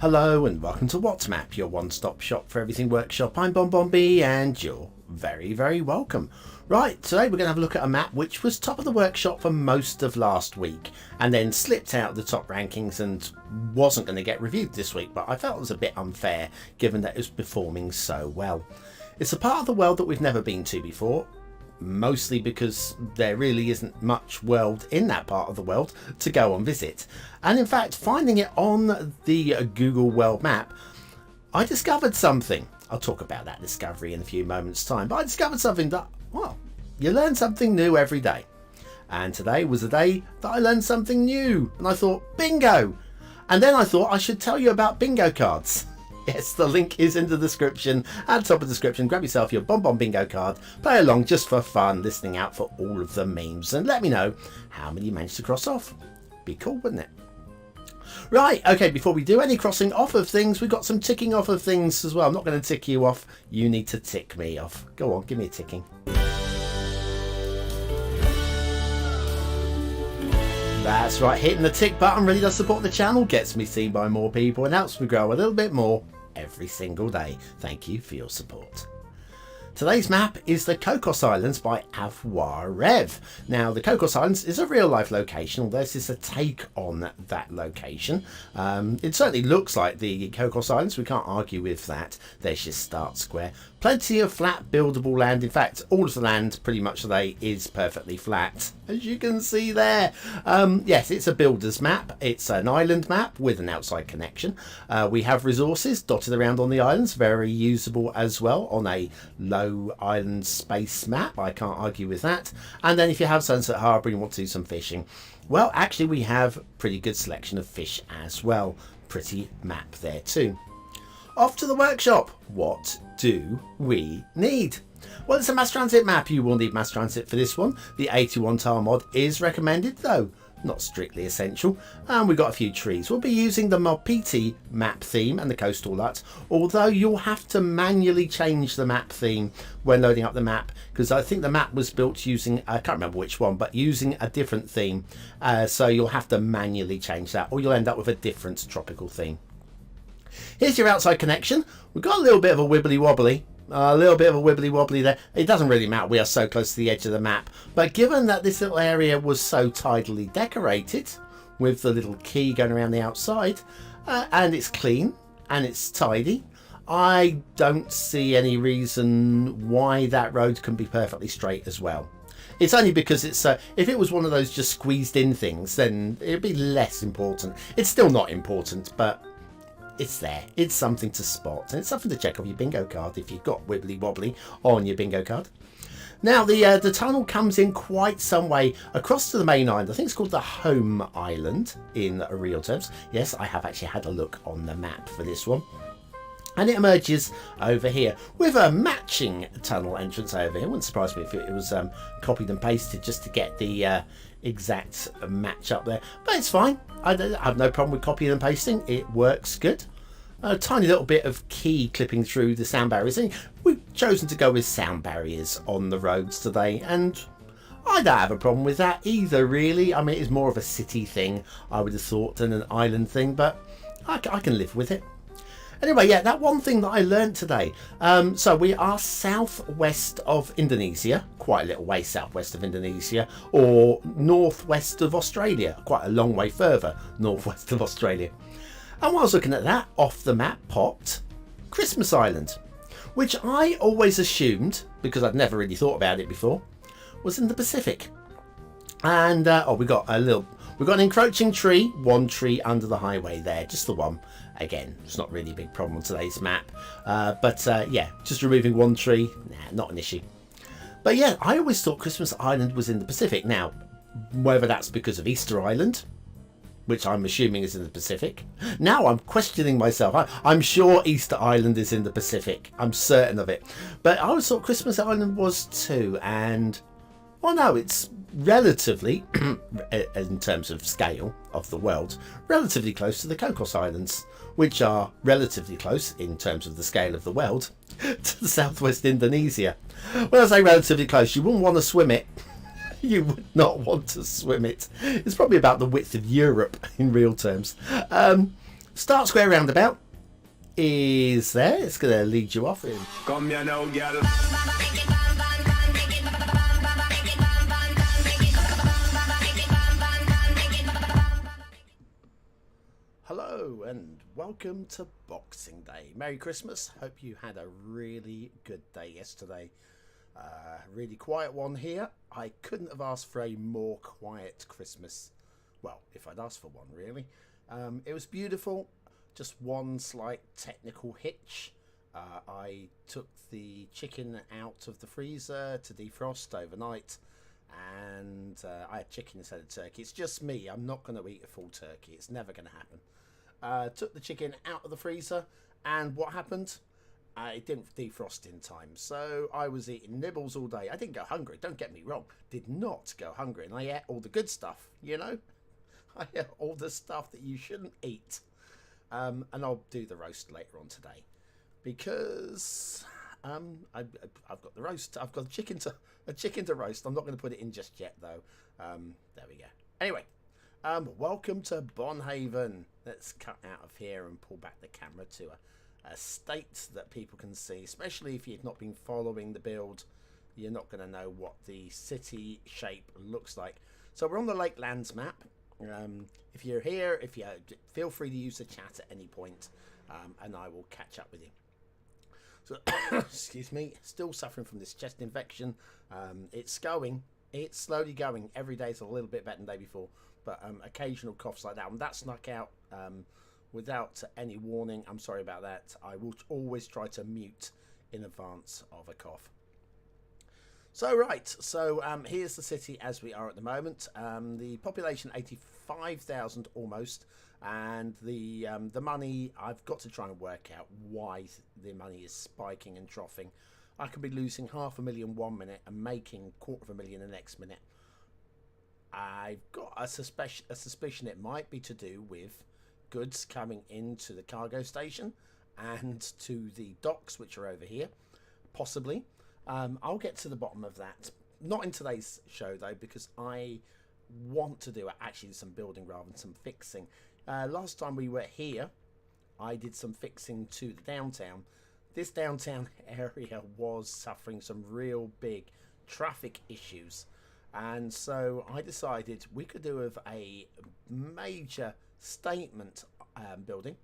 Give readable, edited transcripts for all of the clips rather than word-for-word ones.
Hello and welcome to WhatsMap, your one-stop shop for everything workshop. I'm BonBonB and you're very welcome. Right, today we're going to have a look at a map which was top of the workshop for most of last week and then slipped out of the top rankings and wasn't going to get reviewed this week, but I felt it was a bit unfair given that it was performing so well. It's a part of the world that we've never been to before, mostly because there really isn't much world in that part of the world to go and visit. And in fact, finding it on the Google World Map, I discovered something. I'll talk about that discovery in a few moments time, but I discovered something that, well, you learn something new every day. And today was the day that I learned something new and I thought, bingo! And then I thought I should tell you about bingo cards. Yes, the link is in the description. At the top of the description, grab yourself your BonBonBingo card, play along just for fun, listening out for all of the memes, and let me know how many you managed to cross off. Be cool, wouldn't it? Right, okay, before we do any crossing off of things, we've got some ticking off of things as well. I'm not going to tick you off. You need to tick me off. Go on, give me a ticking. That's right, hitting the tick button really does support the channel, gets me seen by more people and helps me grow a little bit more every single day. Thank you for your support. Today's map is the Cocos Islands by Avoir Rev. Now, the Cocos Islands is a real life location, although this is a take on that location. It certainly looks like the Cocos Islands, we can't argue with that. There's your start square. Plenty of flat buildable land. In fact, all of the land pretty much today is perfectly flat, as you can see there. Yes, it's a builder's map. It's an island map with an outside connection. We have resources dotted around on the islands, very usable as well on a low island space map. I can't argue with that. And then if you have Sunset Harbour and you want to do some fishing, well, actually we have pretty good selection of fish as well. Pretty map there too. Off to the workshop. What do we need? Well, it's a mass transit map. You will need mass transit for this one. The 81 tile mod is recommended, though not strictly essential. And we've got a few trees. We'll be using the Mod PT map theme and the coastal LUT, although you'll have to manually change the map theme when loading up the map, because I think the map was built using, I can't remember which one, but using a different theme. So you'll have to manually change that, or you'll end up with a different tropical theme. Here's your outside connection. We've got a little bit of a wibbly wobbly. There. It doesn't really matter. We are so close to the edge of the map. But given that this little area was so tidily decorated with the little key going around the outside, and it's clean and it's tidy, I don't see any reason why that road can be perfectly straight as well. It's only because it's if it was one of those just squeezed in things, then it'd be less important. It's still not important, but it's there. It's something to spot, and it's something to check on your bingo card if you've got wibbly wobbly on your bingo card. Now the tunnel comes in quite some way across to the main island. I think it's called the Home Island in real terms. Yes, I have actually had a look on the map for this one. And it emerges over here with a matching tunnel entrance over here. It wouldn't surprise me if it was copied and pasted just to get the exact match up there. But it's fine. I have no problem with copying and pasting. It works good. A tiny little bit of key clipping through the sound barriers. And we've chosen to go with sound barriers on the roads today. And I don't have a problem with that either, really. I mean, it's more of a city thing, I would have thought, than an island thing. But I can live with it. Anyway, yeah, that one thing that I learned today. So we are southwest of Indonesia, quite a little way southwest of Indonesia, or northwest of Australia, quite a long way further northwest of Australia. And while I was looking at that, off the map popped Christmas Island, which I always assumed, because I'd never really thought about it before, was in the Pacific. And we got an encroaching tree, one tree under the highway there, just the one. Again, it's not really a big problem on today's map, yeah, just removing one tree, not an issue. But yeah, I always thought Christmas Island was in the Pacific. Now, whether that's because of Easter Island, which I'm assuming is in the Pacific. Now I'm questioning myself. I'm sure Easter Island is in the Pacific. I'm certain of it. But I always thought Christmas Island was too, and well, no, it's relatively, in terms of scale of the world, relatively close to the Cocos Islands, which are relatively close in terms of the scale of the world to the southwest Indonesia. When I say relatively close, you wouldn't want to swim it. You would not want to swim it. It's probably about the width of Europe in real terms. Start square roundabout is there. It's going to lead you off in. Come here now, girl. Hello and welcome to Boxing Day. Merry Christmas. Hope you had a really good day yesterday. Really quiet one here. I couldn't have asked for a more quiet Christmas. Well, if I'd asked for one, really. It was beautiful. Just one slight technical hitch. I took the chicken out of the freezer to defrost overnight, and I had chicken instead of turkey. It's just me. I'm not going to eat a full turkey. It's never going to happen. Took the chicken out of the freezer, and what happened? It didn't defrost in time, so I was eating nibbles all day. I didn't go hungry, don't get me wrong. Did not go hungry, and I ate all the good stuff, you know? I ate all the stuff that you shouldn't eat. And I'll do the roast later on today, because I've got the roast. I've got a chicken to roast. I'm not going to put it in just yet, though. There we go. Anyway, welcome to Bonhaven. Let's cut out of here and pull back the camera to a state that people can see, especially if you've not been following the build. You're not going to know what the city shape looks like. So we're on the Lakelands map. If you're here, feel free to use the chat at any point, and I will catch up with you. So excuse me, still suffering from this chest infection. It's slowly going. Every day is a little bit better than the day before, but occasional coughs like that, and that snuck out without any warning. I'm sorry about that. I will always try to mute in advance of a cough. So here's the city as we are at the moment. The population 85,000 almost, and the money, I've got to try and work out why the money is spiking and troughing. I could be losing $500,000 one minute and making $250,000 the next minute. I've got a suspicion it might be to do with goods coming into the cargo station and to the docks, which are over here, possibly. I'll get to the bottom of that. Not in today's show, though, because I want to do actually some building rather than some fixing. Last time we were here, I did some fixing to the downtown. This downtown area was suffering some real big traffic issues. And so I decided we could do with a major statement building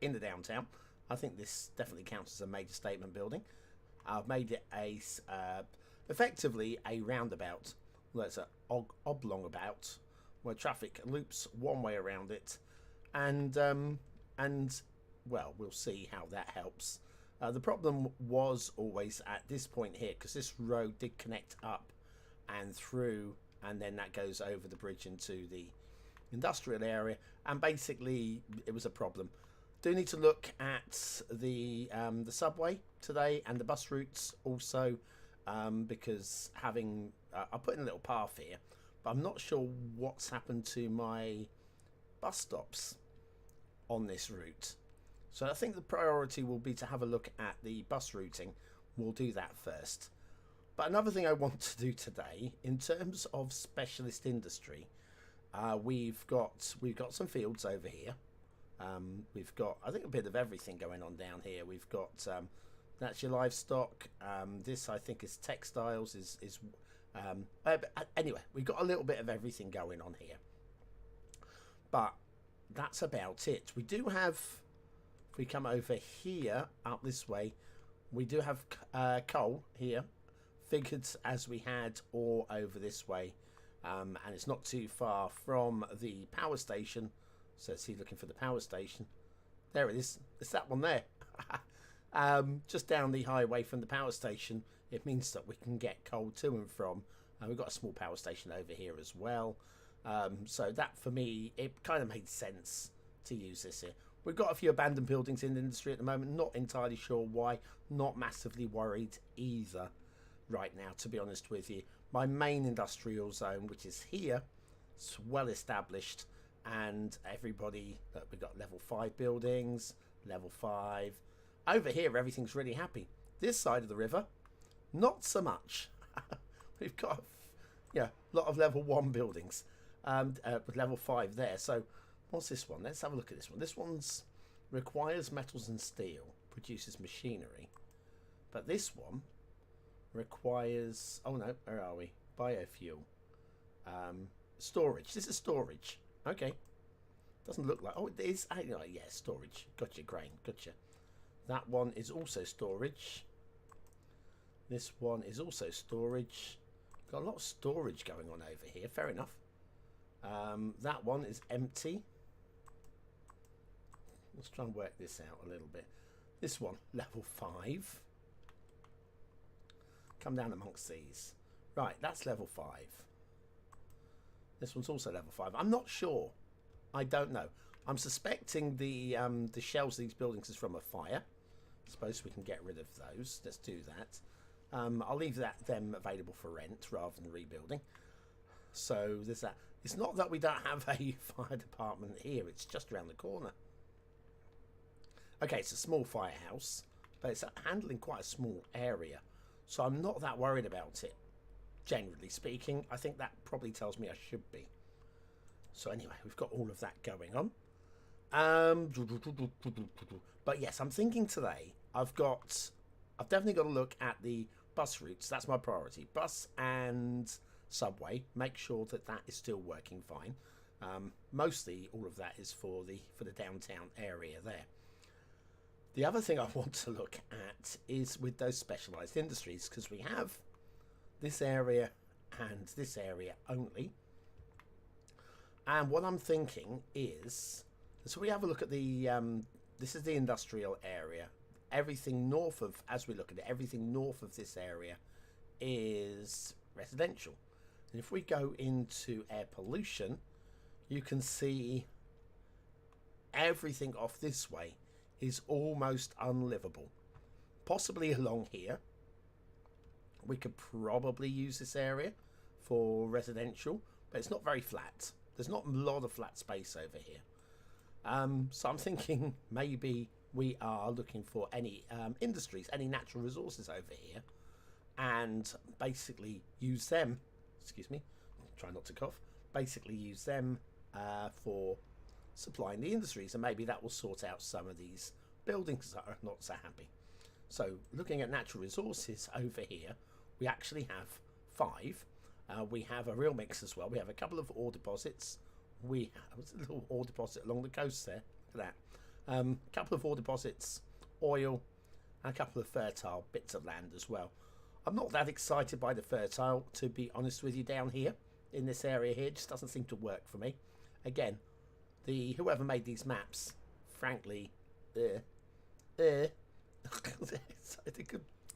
in the downtown. I think this definitely counts as a major statement building. I've made it effectively a roundabout. Well, it's an oblong about where traffic loops one way around it, and well, we'll see how that helps. The problem was always at this point here, because this road did connect up and through, and then that goes over the bridge into the industrial area, and basically it was a problem. Do need to look at the subway today and the bus routes also, because having I put in a little path here, but I'm not sure what's happened to my bus stops on this route. So I think the priority will be to have a look at the bus routing. We'll do that first. But another thing I want to do today, in terms of specialist industry, we've got some fields over here. We've got, I think, a bit of everything going on down here. We've got that's your livestock. This, I think, is textiles. Anyway, we've got a little bit of everything going on here. But that's about it. We do have, if we come over here, up this way, we do have coal here, figured as we had all over this way. And it's not too far from the power station. So see, looking for the power station. There it is. It's that one there. Just down the highway from the power station. It means that we can get coal to and from. We've got a small power station over here as well. So that, for me, it kind of made sense to use this here. We've got a few abandoned buildings in the industry at the moment. Not entirely sure why. Not massively worried either right now, to be honest with you. My main industrial zone, which is here, it's well established. And everybody, we've got level 5 buildings, level 5. Over here, everything's really happy. This side of the river, not so much. We've got a lot of level 1 buildings, with level 5 there. So What's this one? Let's have a look at this one. This one's requires metals and steel, produces machinery. But this one requires... Oh no, where are we? Biofuel. Storage. This is storage. Okay. Doesn't look like... Oh, it is. Yeah, storage. Gotcha, grain. Gotcha. That one is also storage. This one is also storage. Got a lot of storage going on over here. Fair enough. That one is empty. Let's try and work this out a little bit. This one, level 5. Come down amongst these. Right, that's level 5. This one's also level 5. I'm not sure. I don't know. I'm suspecting the shells of these buildings is from a fire. I suppose we can get rid of those. Let's do that. I'll leave them available for rent rather than rebuilding. So there's that. It's not that we don't have a fire department here. It's just around the corner. Okay, it's a small firehouse, but it's handling quite a small area. So I'm not that worried about it. Generally speaking, I think that probably tells me I should be. So anyway, we've got all of that going on. But yes, I'm thinking today I've definitely got to look at the bus routes. That's my priority. Bus and subway. Make sure that that is still working fine. Mostly all of that is for the downtown area there. The other thing I want to look at is with those specialised industries, because we have this area and this area only. And what I'm thinking is, so we have a look at the, this is the industrial area. Everything north of, as we look at it, everything north of this area is residential. And if we go into air pollution, you can see everything off this way is almost unlivable. Possibly along here. We could probably use this area for residential, but it's not very flat. There's not a lot of flat space over here. So I'm thinking maybe we are looking for any industries, any natural resources over here, and basically use them, excuse me, try not to cough, basically use them for supplying the industries, and maybe that will sort out some of these buildings that are not so happy. So looking at natural resources over here, we actually have 5. We have a real mix as well. We have a couple of ore deposits. We have a little ore deposit along the coast there. Look at that. A couple of ore deposits, oil, and a couple of fertile bits of land as well. I'm not that excited by the fertile, to be honest with you, down here in this area here. It just doesn't seem to work for me. Again, whoever made these maps, frankly, they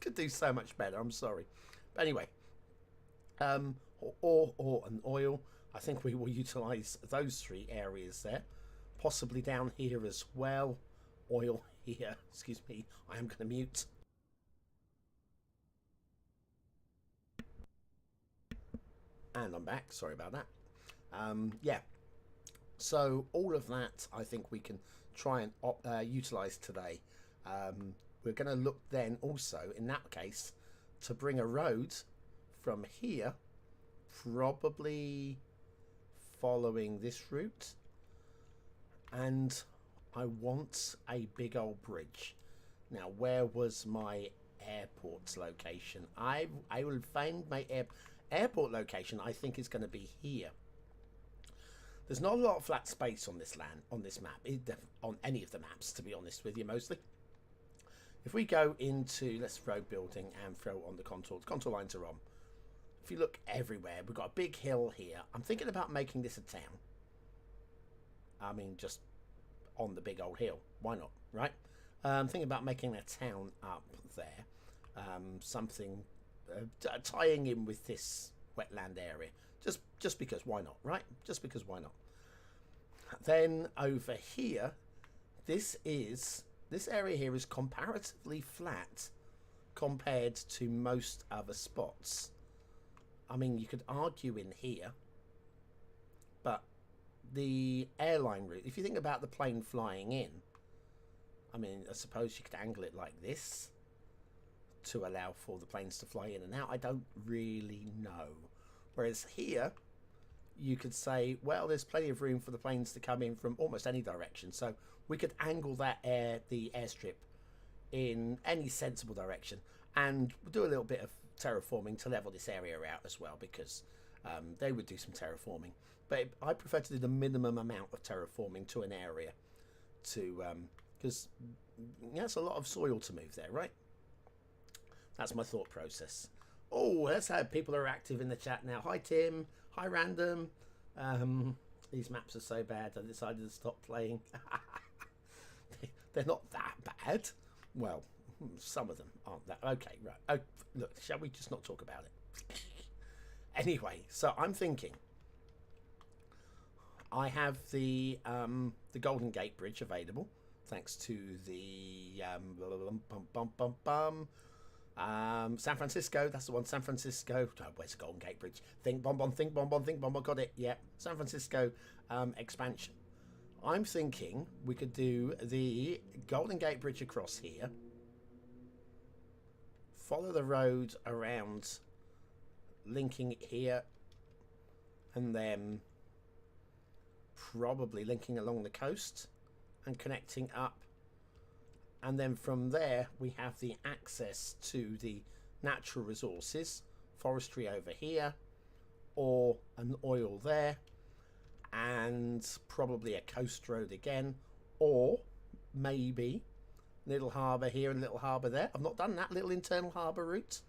could do so much better. I'm sorry, but anyway, ore and oil. I think we will utilise those 3 areas there, possibly down here as well. Oil here. Excuse me. I am going to mute. And I'm back. Sorry about that. Yeah. So all of that I think we can try and utilise today. We're going to look then also, in that case, to bring a road from here, probably following this route. And I want a big old bridge. Now, where was my airport's location? I will find my airport location. I think is going to be here. There's not a lot of flat space on this land, on this map, on any of the maps, to be honest with you, mostly. If we go into, let's throw building and throw on the contour lines are on. If you look everywhere, we've got a big hill here. I'm thinking about making this a town. I mean, just on the big old hill. Why not, right? I'm thinking about making a town up there. Something tying in with this wetland area. Just because, why not, right? Just because, why not? Then over here, this area here is comparatively flat compared to most other spots. I mean, you could argue in here, but the airline route, if you think about the plane flying in, I mean, I suppose you could angle it like this to allow for the planes to fly in and out. I don't really know. Whereas here, you could say, well, there's plenty of room for the planes to come in from almost any direction. So we could angle the airstrip in any sensible direction, and we'll do a little bit of terraforming to level this area out as well, because they would do some terraforming. But I prefer to do the minimum amount of terraforming to an area, to because that's a lot of soil to move there, right? That's my thought process. Oh, that's how people are active in the chat now. Hi Tim, hi Random. These maps are so bad I decided to stop playing. They're not that bad. Well, some of them aren't that. Okay, right. Oh, look, shall we just not talk about it? Anyway, so I'm thinking I have the Golden Gate Bridge available, thanks to the San Francisco. That's the one. San Francisco. Oh, where's the Golden Gate Bridge? Think Bonbon. Think Bonbon. Think Bonbon. Got it. Yeah. San Francisco expansion. I'm thinking we could do the Golden Gate Bridge across here, follow the road around, linking it here, and then probably linking along the coast and connecting up. And then from there we have the access to the natural resources, forestry over here, or an oil there, and probably a coast road again, or maybe little harbour here and little harbour there. I've not done that little internal harbour route,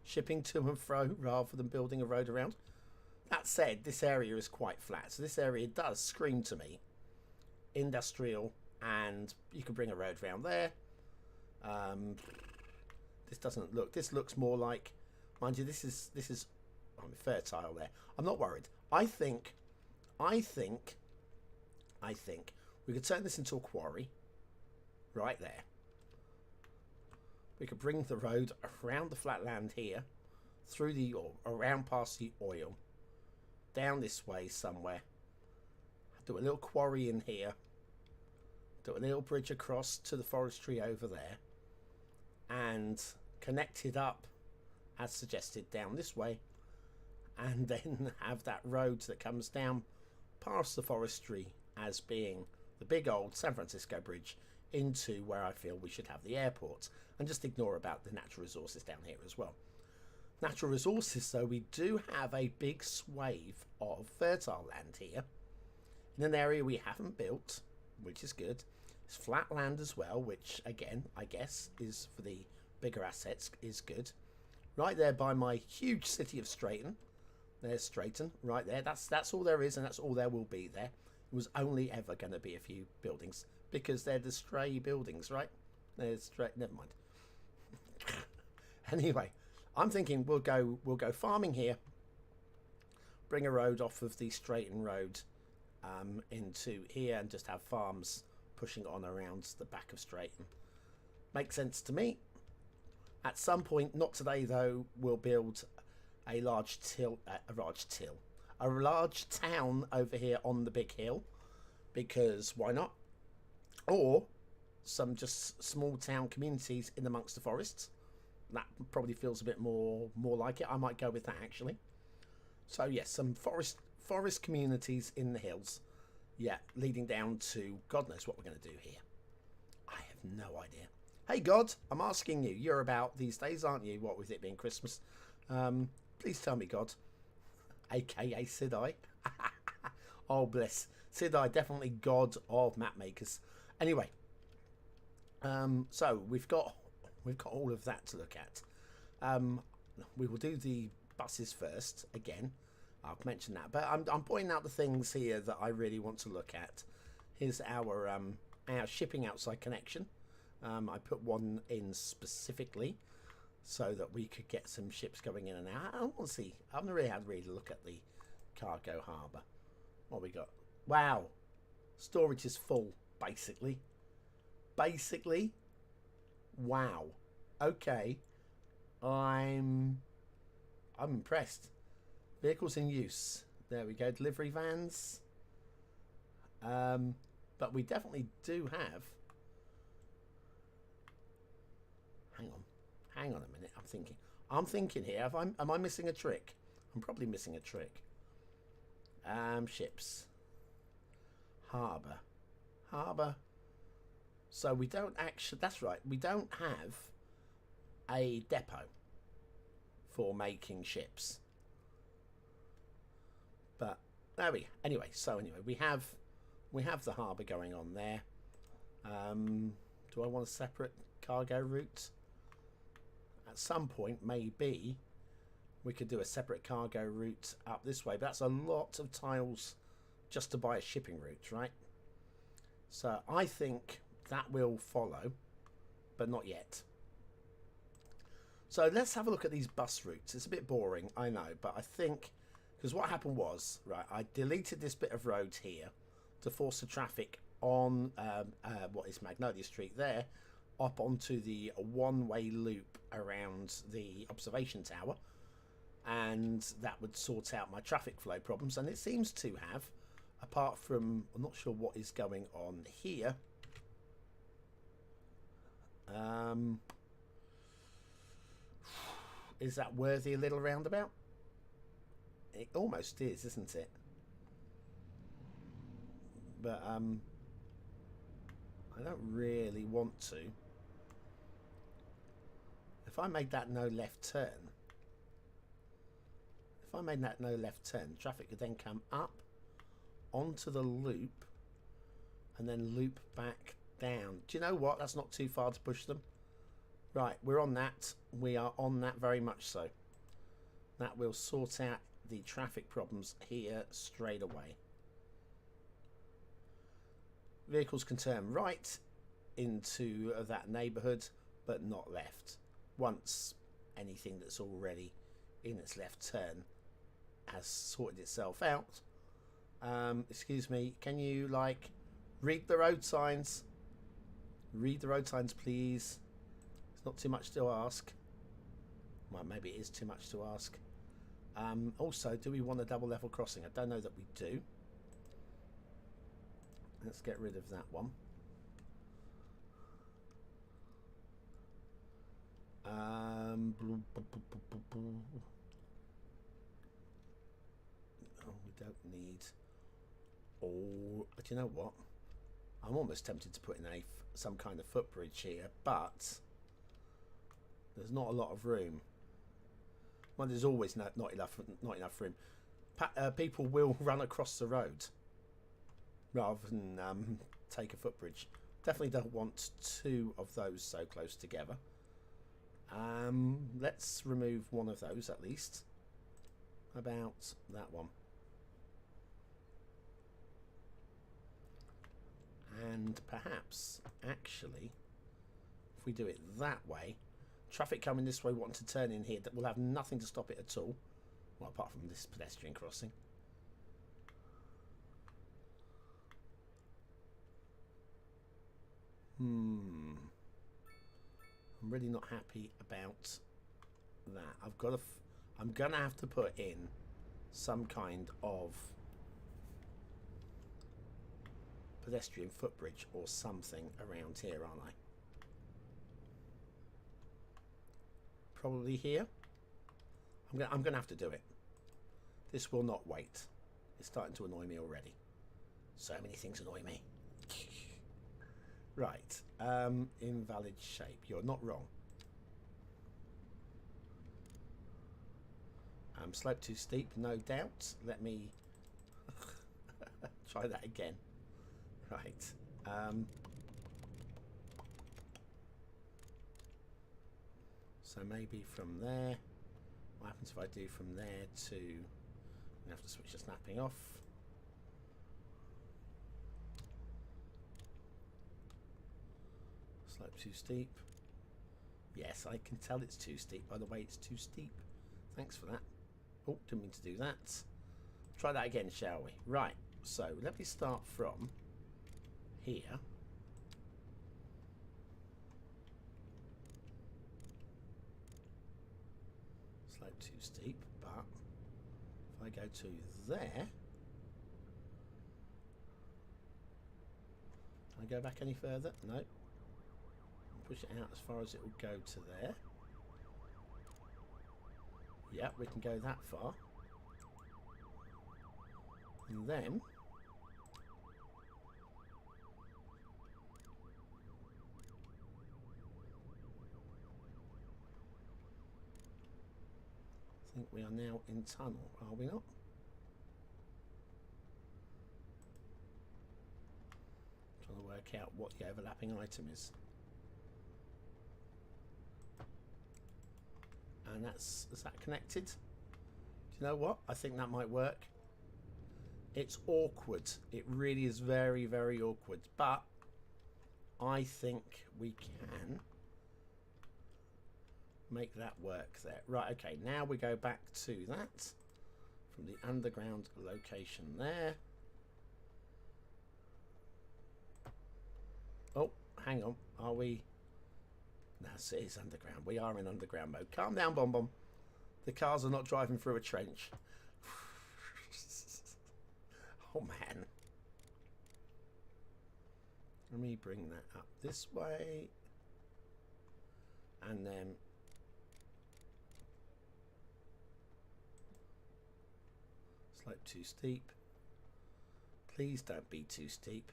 shipping to and fro rather than building a road around. That said, this area is quite flat, so this area does scream to me industrial, and you can bring a road around there. This doesn't look, this looks more like, mind you, this is I'm fertile there. I'm not worried. I think we could turn this into a quarry right there. We could bring the road around the flat land here, through the, or around past the oil, down this way somewhere, do a little quarry in here, do a little bridge across to the forestry over there, and connect it up as suggested down this way, and then have that road that comes down past the forestry as being the big old San Francisco bridge into where I feel we should have the airport, and just ignore about the natural resources down here as well. Natural resources, though, we do have a big swathe of fertile land here in an area we haven't built, which is good. It's flat land as well, which again I guess is for the bigger assets is good. Right there by my huge city of Straighton. There's Straighton right there. That's all there is, and that's all there will be there. It was only ever going to be a few buildings because they're the stray buildings, right? They're stray. Never mind. Anyway, I'm thinking we'll go farming here. Bring a road off of the Straighton Road into here, and just have farms pushing on around the back of Straighton. Makes sense to me. At some point, not today though, we'll build a large town over here on the big hill, because why not? Or some just small town communities in amongst the forests. That probably feels a bit more like it. I might go with that actually. So yes, some forest communities in the hills. Yeah, leading down to God knows what we're going to do here. I have no idea. Hey God, I'm asking you. You're about these days, aren't you? What with it being Christmas? Please tell me, God. AKA Sidai. Oh bless. Sidai, definitely God of map makers. Anyway, so we've got all of that to look at. We will do the buses first again. I've mentioned that, but I'm pointing out the things here that I really want to look at. Here's our shipping outside connection. I put one in specifically so that we could get some ships going in and out. I want to see. I haven't really had a look at the cargo harbour. What we got? Wow, storage is full. Basically. Wow. Okay. I'm impressed. Vehicles in use. There we go. Delivery vans. But we definitely do have. Hang on a minute. I'm thinking here. Am I missing a trick? I'm probably missing a trick. Ships. Harbour. Harbour. So we don't actually... That's right. We don't have a depot for making ships. But there we go. Anyway, we have the harbour going on there. Do I want a separate cargo route? At some point, maybe we could do a separate cargo route up this way. But that's a lot of tiles just to buy a shipping route, right? So I think that will follow, but not yet. So let's have a look at these bus routes. It's a bit boring, I know, but I think... Because what happened was, right, I deleted this bit of road here to force the traffic on what is Magnolia Street there, up onto the one-way loop around the observation tower, and that would sort out my traffic flow problems, and it seems to have, apart from, I'm not sure what is going on here. Is that worthy a little roundabout? It almost is, isn't it? But I don't really want to. If I made that no left turn, traffic could then come up onto the loop and then loop back down. Do you know what? That's not too far to push them. Right, we're on that. We are on that very much so. That will sort out the traffic problems here straight away. Vehicles can turn right into that neighbourhood, but not left. Once anything that's already in its left turn has sorted itself out. Excuse me, can you, like, read the road signs? Read the road signs, please. It's not too much to ask. Well, maybe it is too much to ask. Also, do we want a double level crossing? I don't know that we do. Let's get rid of that one. Oh, we don't need... Oh, do you know what? I'm almost tempted to put in some kind of footbridge here, but there's not a lot of room. Well, there's always not enough room. People will run across the road rather than take a footbridge. Definitely don't want two of those so close together. Let's remove one of those at least. How about that one? And perhaps, actually, if we do it that way, traffic coming this way wanting to turn in here, that will have nothing to stop it at all. Well, apart from this pedestrian crossing. I'm really not happy about that. I'm gonna have to put in some kind of pedestrian footbridge or something around here, aren't I? Probably here. I'm gonna have to do it. This will not wait. It's starting to annoy me already. So many things annoy me. Right, invalid shape. You're not wrong. Slope too steep, no doubt. Let me try that again. Right. So maybe from there. What happens if I do from there to... I'm going to have to switch the snapping off. Slope too steep. Yes, I can tell it's too steep by the way it's too steep. Thanks for that. Oh, didn't mean to do that. Try that again, shall we? Right, so let me start from here. Slope too steep, but if I go to there, can I go back any further? No. Push it out as far as it will go to there. Yep, we can go that far. And then I think we are now in tunnel, are we not? Trying to work out what the overlapping item is. And is that connected? Do you know what? I think that might work. It's awkward. It really is very, very awkward. But I think we can make that work there. Right, okay. Now we go back to that from the underground location there. Oh, hang on. Are we... No, it is underground. We are in underground mode. Calm down, BonBon. The cars are not driving through a trench. Oh, man. Let me bring that up this way. And then... slope too steep. Please don't be too steep.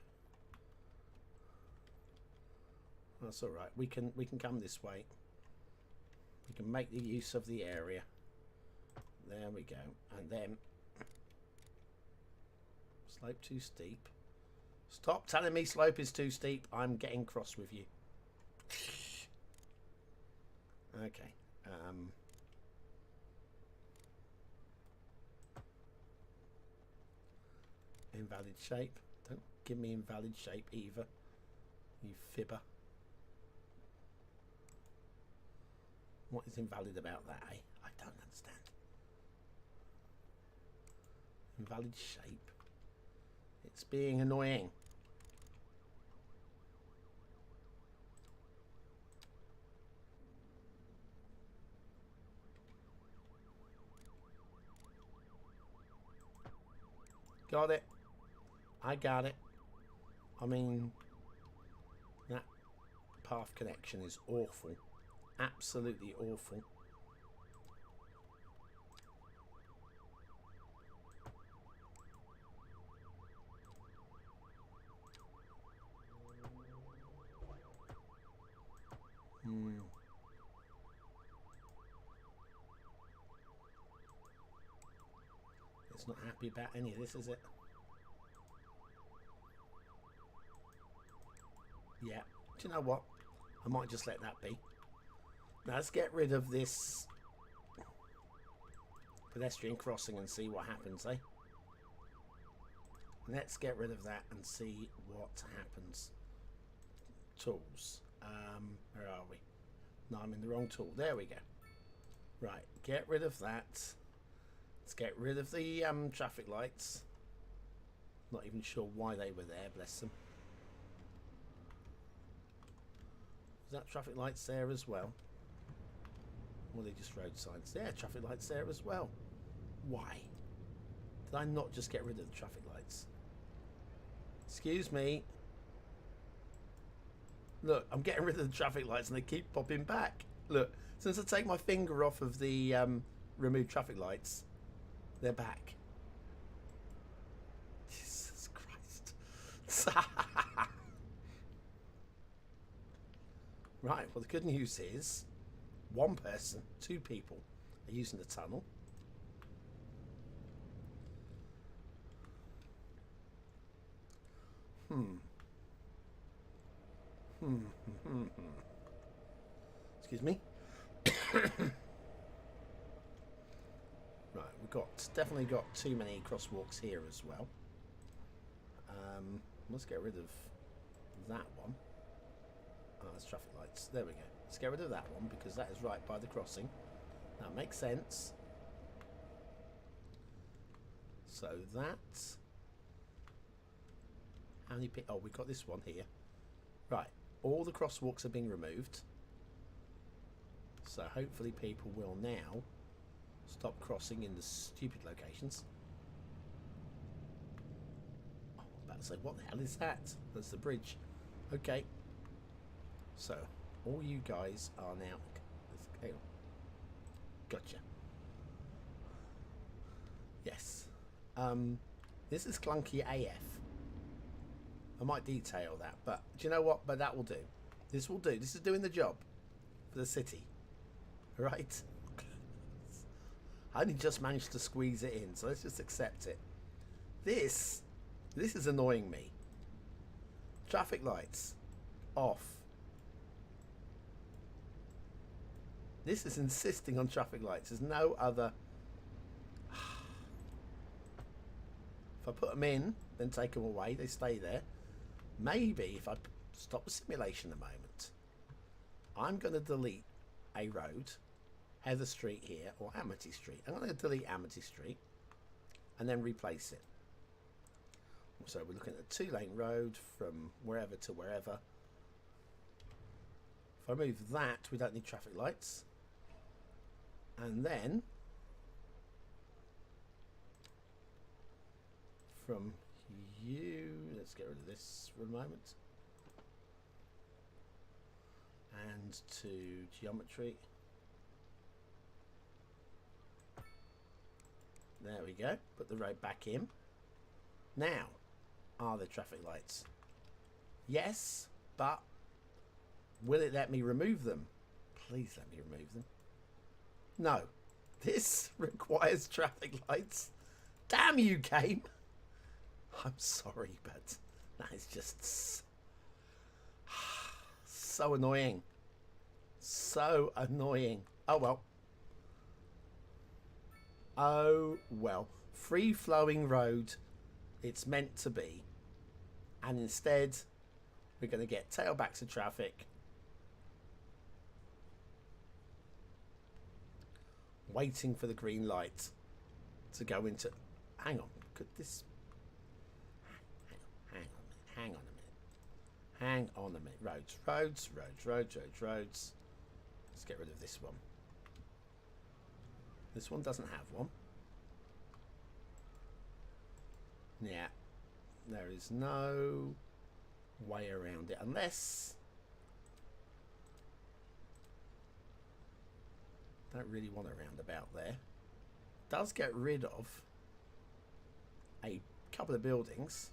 That's all right. We can come this way. We can make the use of the area. There we go. And then slope too steep. Stop telling me slope is too steep. I'm getting cross with you. Okay. Invalid shape. Don't give me invalid shape either, you fibber. What is invalid about that, eh? I don't understand. Invalid shape. It's being annoying. Got it. I got it. I mean, that path connection is awful. Absolutely awful. It's not happy about any of this, is it? Yeah. Do you know what? I might just let that be. Now let's get rid of this pedestrian crossing and see what happens, eh? Let's get rid of that and see what happens. Tools. Where are we? No, I'm in the wrong tool. There we go. Right, get rid of that. Let's get rid of the traffic lights. Not even sure why they were there, bless them. Is that traffic lights there as well? Or are they just road signs? Yeah, traffic lights there as well. Why? Did I not just get rid of the traffic lights? Excuse me. Look, I'm getting rid of the traffic lights and they keep popping back. Look, since I take my finger off of the remove traffic lights, they're back. Jesus Christ. Right, well the good news is one person, two people are using the tunnel. Excuse me. Right, we've definitely got too many crosswalks here as well. Let's get rid of that one. Oh, that's traffic lights. There we go. Let's get rid of that one because that is right by the crossing. That makes sense. So that... How many... Oh, we've got this one here. Right. All the crosswalks are being removed. So hopefully people will now stop crossing in the stupid locations. Oh, I was about to say, what the hell is that? That's the bridge. Okay. So, all you guys are now... Hang on. Gotcha. Yes. The This is clunky AF. I might detail that, but do you know what? But that will do. This will do. This is doing the job for the city. Right? I only just managed to squeeze it in, so let's just accept it. This is annoying me. Traffic lights off. This is insisting on traffic lights. There's no other. If I put them in, then take them away, they stay there. Maybe if I stop the simulation a moment, I'm going to delete a road, Heather Street here, or Amity Street. I'm going to delete Amity Street and then replace it. So we're looking at a 2-lane road from wherever to wherever. If I move that, we don't need traffic lights. And then from you, let's get rid of this for a moment. And to geometry. There we go. Put the road back in. Now, are there traffic lights? Yes, but will it let me remove them? Please let me remove them. No. This requires traffic lights. Damn you, game. I'm sorry, but that is just so annoying. So annoying. Oh well. Oh well. Free-flowing road. It's meant to be. And instead, we're going to get tailbacks of traffic. Waiting for the green light to go into... Hang on. Could this... Hang on a minute. Hang on a minute. Roads. Let's get rid of this one. This one doesn't have one. Yeah. There is no way around it unless... Don't really want a roundabout there. Does get rid of a couple of buildings.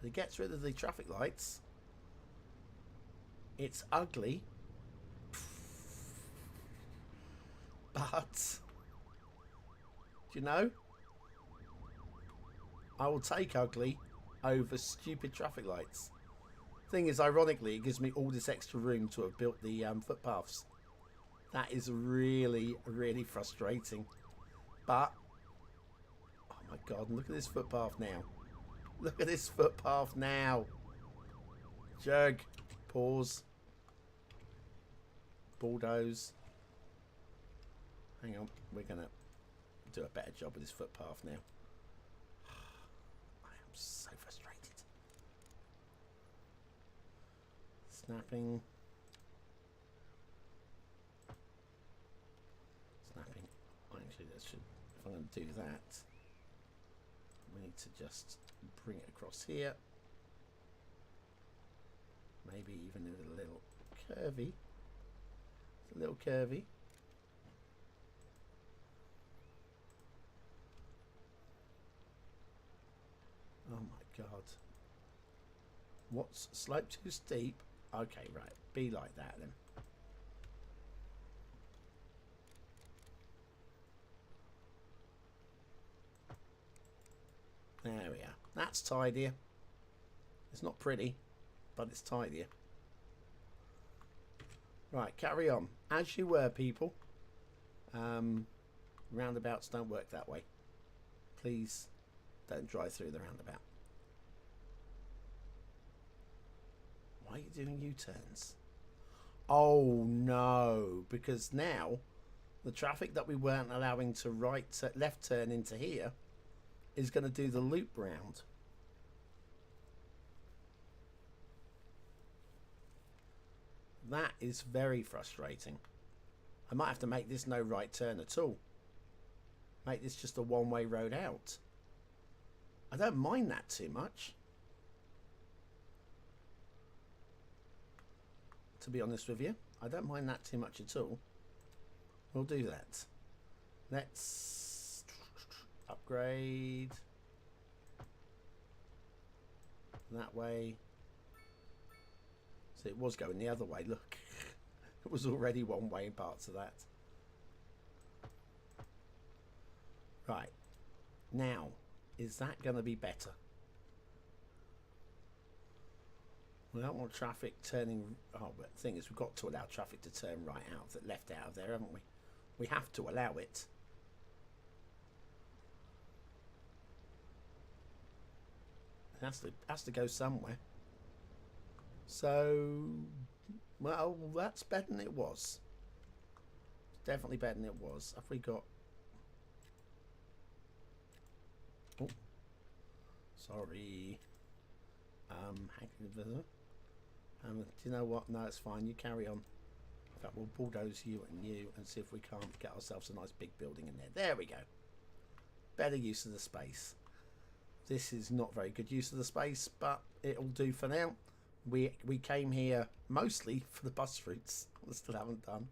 But it gets rid of the traffic lights. It's ugly. But, do you know? I will take ugly over stupid traffic lights. Thing is, ironically, it gives me all this extra room to have built the footpaths. That is really, really frustrating. But, oh my god, look at this footpath now. Look at this footpath now. Jug. Pause. Bulldoze. Hang on, we're going to do a better job with this footpath now. I am so frustrated. Snapping. Actually, that should, if I'm going to do that, we need to just bring it across here. Maybe even a little curvy. It's a little curvy. Oh my god. What's slope too steep? Okay, right. Be like that then. There we are. That's tidier. It's not pretty, but it's tidier. Right, carry on. As you were, people. Roundabouts don't work that way. Please don't drive through the roundabout. Why are you doing U-turns? Oh no, because now the traffic that we weren't allowing to left turn into here is going to do the loop round. That is very frustrating. I might have to make this no right turn at all. Make this just a one-way road out. I don't mind that too much, to be honest with you. I don't mind that too much at all. We'll do that. Let's upgrade. That way. So it was going the other way, look. It was already one way in parts of that. Right. Now, is that going to be better? We don't want traffic turning... Oh, but the thing is, we've got to allow traffic to turn right out, left out of there, haven't we? We have to allow it. It has to go somewhere. So, well, that's better than it was. It's definitely better than it was. Have we got... Oh, sorry. Do you know what? No, it's fine. You carry on. In fact, we'll bulldoze you and see if we can't get ourselves a nice big building in there. There we go. Better use of the space. This is not very good use of the space, but it'll do for now. We came here mostly for the bus routes. We still haven't done.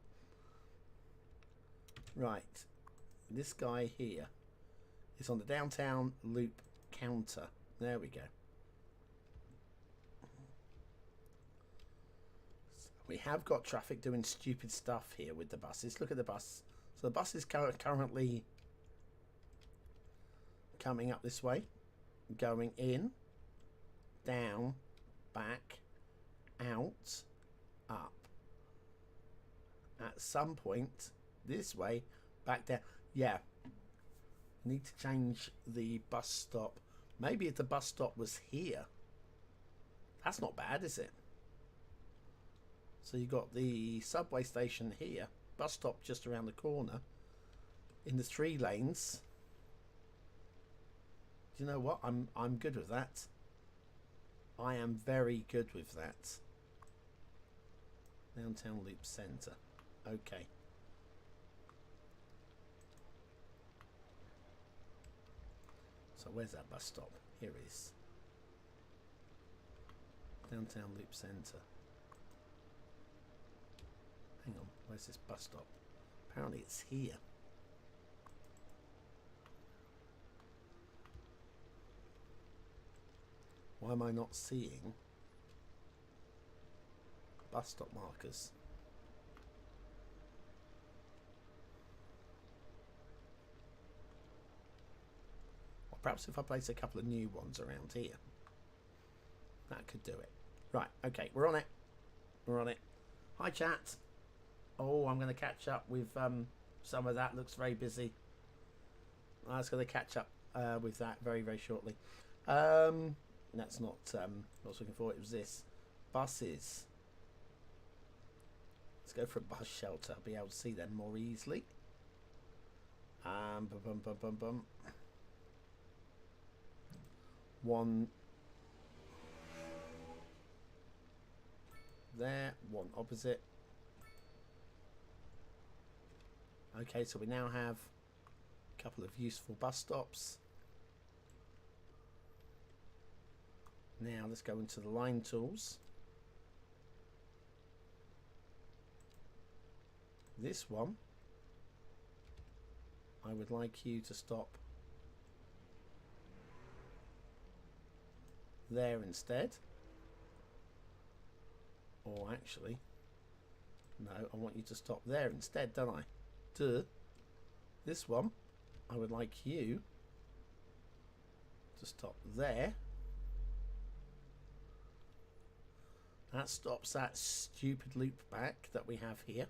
Right. This guy here is on the downtown loop counter. There we go. So we have got traffic doing stupid stuff here with the buses. Look at the bus. So the bus is currently coming up this way. Going in, down, back, out, up. At some point, this way, back down. Yeah. Need to change the bus stop. Maybe if the bus stop was here. That's not bad, is it? So you got the subway station here. Bus stop just around the corner. In the 3 lanes. Do you know what? I'm good with that. I am very good with that. Downtown Loop Centre. Okay. So where's that bus stop? Here it is. Downtown Loop Centre. Hang on, where's this bus stop? Apparently it's here. Why am I not seeing bus stop markers? Or perhaps if I place a couple of new ones around here. That could do it. Right, okay, we're on it. We're on it. Hi, chat. Oh, I'm going to catch up with some of that. Looks very busy. I was going to catch up with that very, very shortly. That's not what I was looking for. It was this. Buses. Let's go for a bus shelter. I'll be able to see them more easily. Bum, bum, bum, bum, bum. One there, one opposite. Okay, so we now have a couple of useful bus stops. Now let's go into the line tools. This one, I would like you to stop there instead. Or actually, no, I want you to stop there instead, don't I? Duh. This one, I would like you to stop there. That stops that stupid loop back that we have here.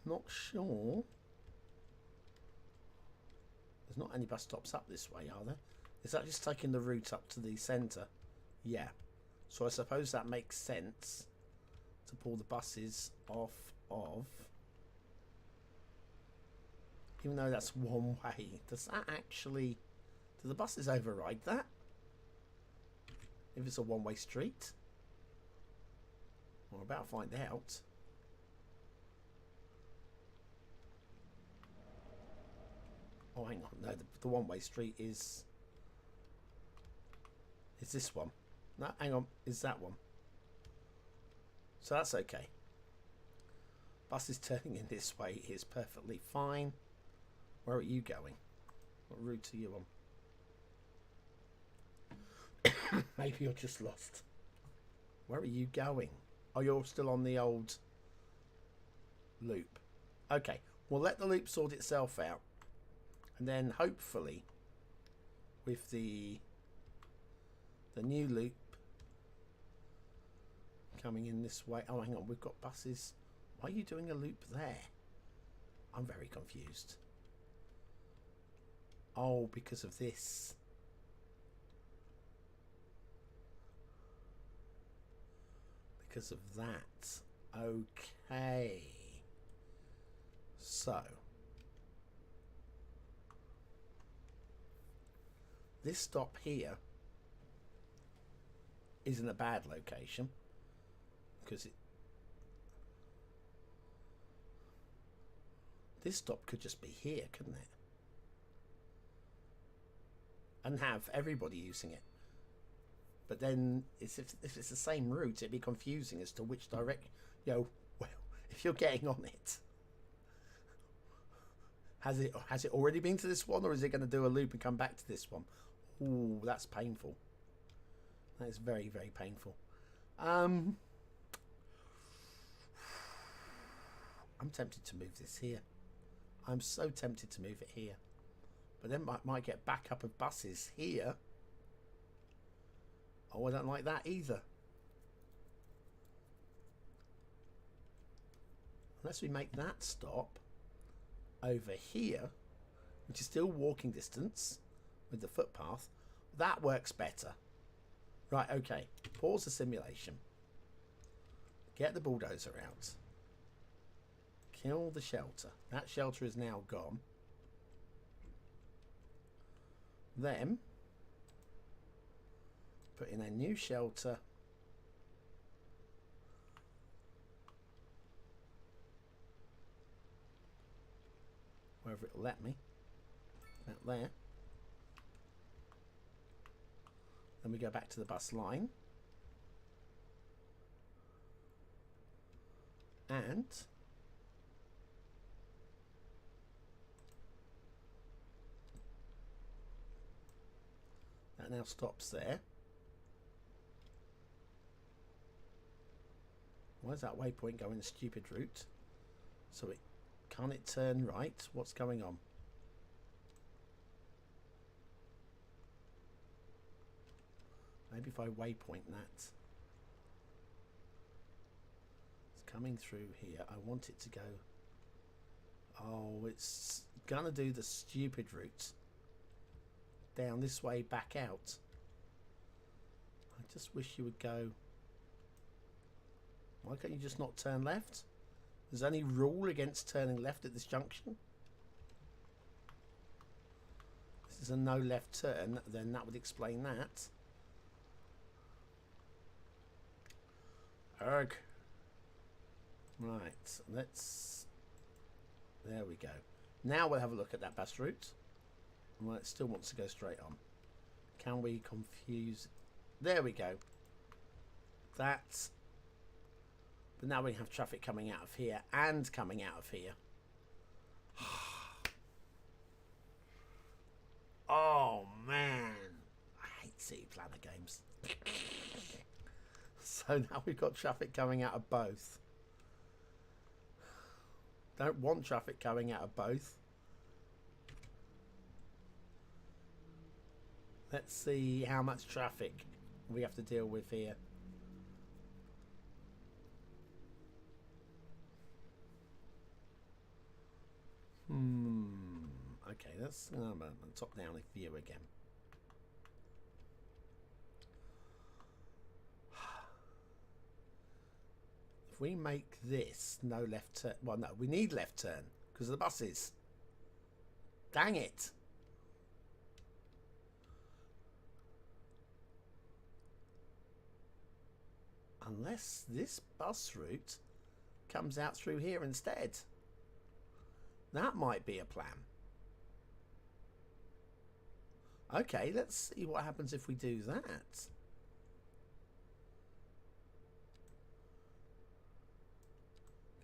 Not sure. There's not any bus stops up this way, are there? Is that just taking the route up to the centre? Yeah. So I suppose that makes sense to pull the buses off of. Even though that's one way. Does that actually... do the buses override that? If it's a one-way street? We're about to find out. Oh, hang on. No, the one-way street is this one. No, hang on. Is that one. So that's okay. Buses turning in this way is perfectly fine. Where are you going? What route are you on? Maybe you're just lost. Where are you going? Oh, you're still on the old loop. Okay, we'll let the loop sort itself out. And then hopefully with the new loop coming in this way. Oh, hang on, we've got buses. Why are you doing a loop there? I'm very confused. Oh, because of this. Because of that. Okay. So. This stop here isn't a bad location. Because this stop could just be here, couldn't it? And have everybody using it. But then, if it's the same route, it'd be confusing as to which direct. Well, if you're getting on it, has it already been to this one, or is it going to do a loop and come back to this one? Ooh, that's painful. That is very, very painful. I'm tempted to move this here. I'm so tempted to move it here, but then might get backup of buses here. Oh, I don't like that either. Unless we make that stop over here, which is still walking distance with the footpath, that works better. Right, okay. Pause the simulation. Get the bulldozer out. Kill the shelter. That shelter is now gone. Then put in a new shelter. Wherever it'll let me. About there. Then we go back to the bus line. And that now stops there. Why is that waypoint going a stupid route? So can't it turn right? What's going on? Maybe if I waypoint that. It's coming through here. I want it to go. Oh, it's gonna do the stupid route. Down this way, back out. I just wish you would go. Why can't you just not turn left? There's any rule against turning left at this junction? This is a no left turn, then that would explain that. Erg. Right, let's... There we go. Now we'll have a look at that bus route. Well, it still wants to go straight on. Can we confuse... There we go. That's... But now we have traffic coming out of here and coming out of here. Oh, man. I hate City Planner games. So now we've got traffic coming out of both. Don't want traffic coming out of both. Let's see how much traffic we have to deal with here. Okay, let's top down view again. If we make this no left turn, well, no, we need left turn because of the buses. Dang it! Unless this bus route comes out through here instead. That might be a plan. Okay, let's see what happens if we do that.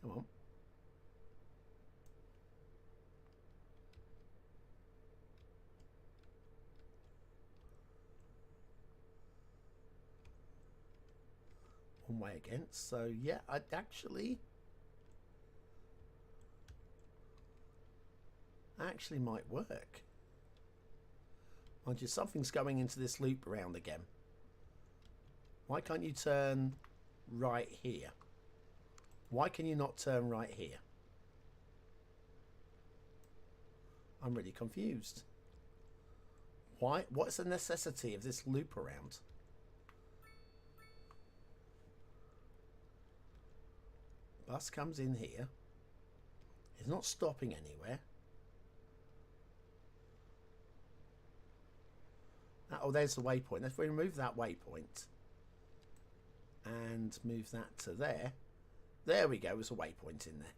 Come on. wrong way again. So yeah, I'd actually might work. Mind you, something's going into this loop around again. Why can't you turn right here? Why can you not turn right here? I'm really confused. Why? What's the necessity of this loop around? Bus comes in here. It's not stopping anywhere. Oh, there's the waypoint. If we remove that waypoint and move that to there, there we go. There's a waypoint in there.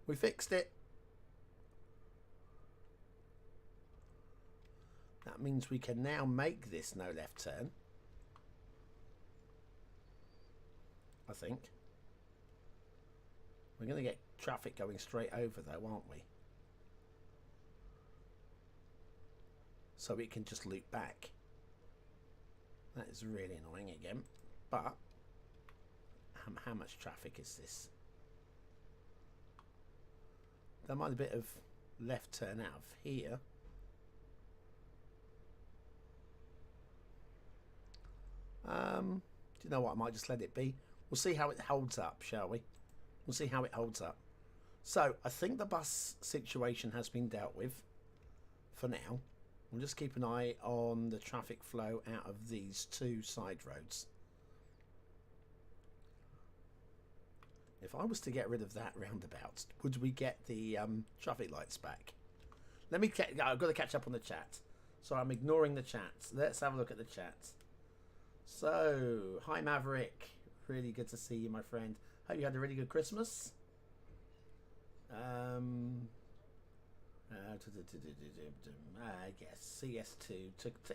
We fixed it. That means we can now make this no left turn. I think. We're going to get traffic going straight over though, aren't we? So it can just loop back. That is really annoying again. But how much traffic is this? There might be a bit of left turn out of here. Do you know what? I might just let it be. We'll see how it holds up, shall we? We'll see how it holds up. So I think the bus situation has been dealt with for now. We'll just keep an eye on the traffic flow out of these two side roads. If I was to get rid of that roundabout, would we get the traffic lights back? I've got to catch up on the chat. So I'm ignoring the chat. Let's have a look at the chat. So, hi Maverick. Really good to see you, my friend. Hope you had a really good Christmas. I guess CS2.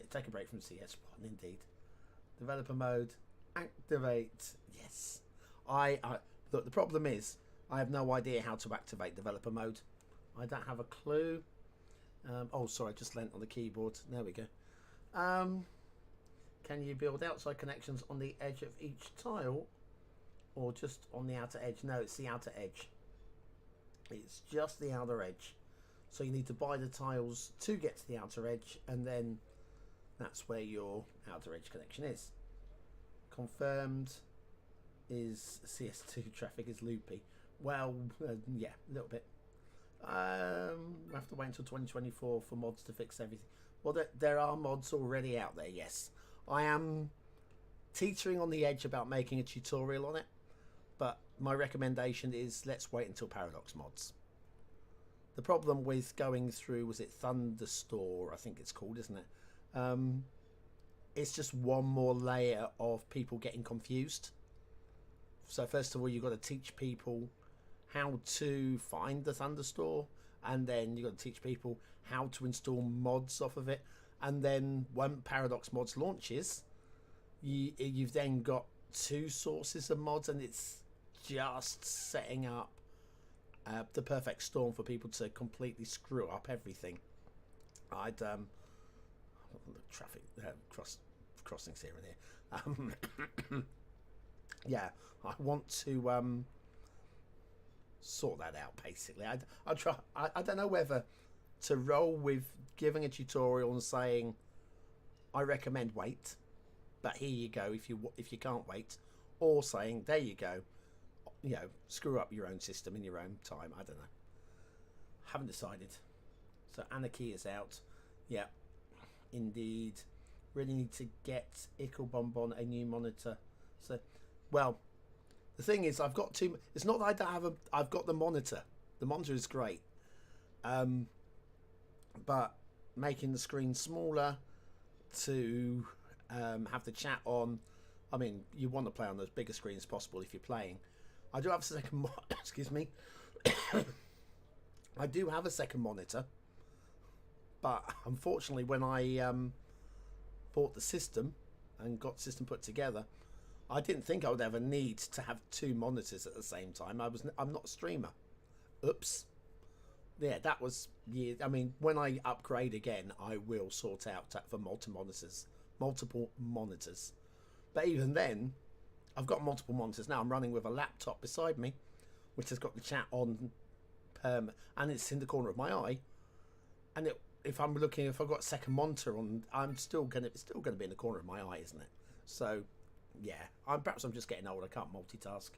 Take a break from CS1, indeed. Developer mode. Activate. Yes. Look, the problem is, I have no idea how to activate developer mode. I don't have a clue. Oh, sorry, I just leant on the keyboard. There we go. Can you build outside connections on the edge of each tile or just on the outer edge? No, it's the outer edge. It's just the outer edge. So you need to buy the tiles to get to the outer edge, and then that's where your outer edge connection is. Confirmed is CS2 traffic is loopy. Well, yeah, a little bit. We have to wait until 2024 for mods to fix everything. Well, there are mods already out there, yes. I am teetering on the edge about making a tutorial on it, but my recommendation is let's wait until Paradox mods. The problem with going through, was it Thunderstore, I think it's called, isn't it? It's just one more layer of people getting confused. So first of all, you've got to teach people how to find the Thunderstore, and then you've got to teach people how to install mods off of it. And then when Paradox Mods launches, you've then got two sources of mods, and it's just setting up the perfect storm for people to completely screw up everything. I'd traffic crossings here and here. Yeah, I want to sort that out. Basically, I try. I don't know whether to roll with giving a tutorial and saying I recommend wait, but here you go if you can't wait, or saying there you go, you know, screw up your own system in your own time. I don't know. Haven't decided. So Anarchy is out. Yeah, indeed. Really need to get Ickle Bonbon a new monitor. So, well, the thing is, I've got two. It's not that I don't have I've got the monitor. The monitor is great. But making the screen smaller to have the chat on. I mean, you want to play on those bigger screens as possible if you're playing. I do have a second. Excuse me. I do have a second monitor, but unfortunately, when I bought the system and got the system put together, I didn't think I would ever need to have two monitors at the same time. I'm not a streamer. Oops. Yeah, that was. Yeah, I mean, when I upgrade again, I will sort out for multiple monitors. But even then, I've got multiple monitors now. I'm running with a laptop beside me, which has got the chat on, and it's in the corner of my eye. And if I'm looking, if I've got a second monitor on, it's still gonna be in the corner of my eye, isn't it? So, yeah, perhaps I'm just getting old. I can't multitask.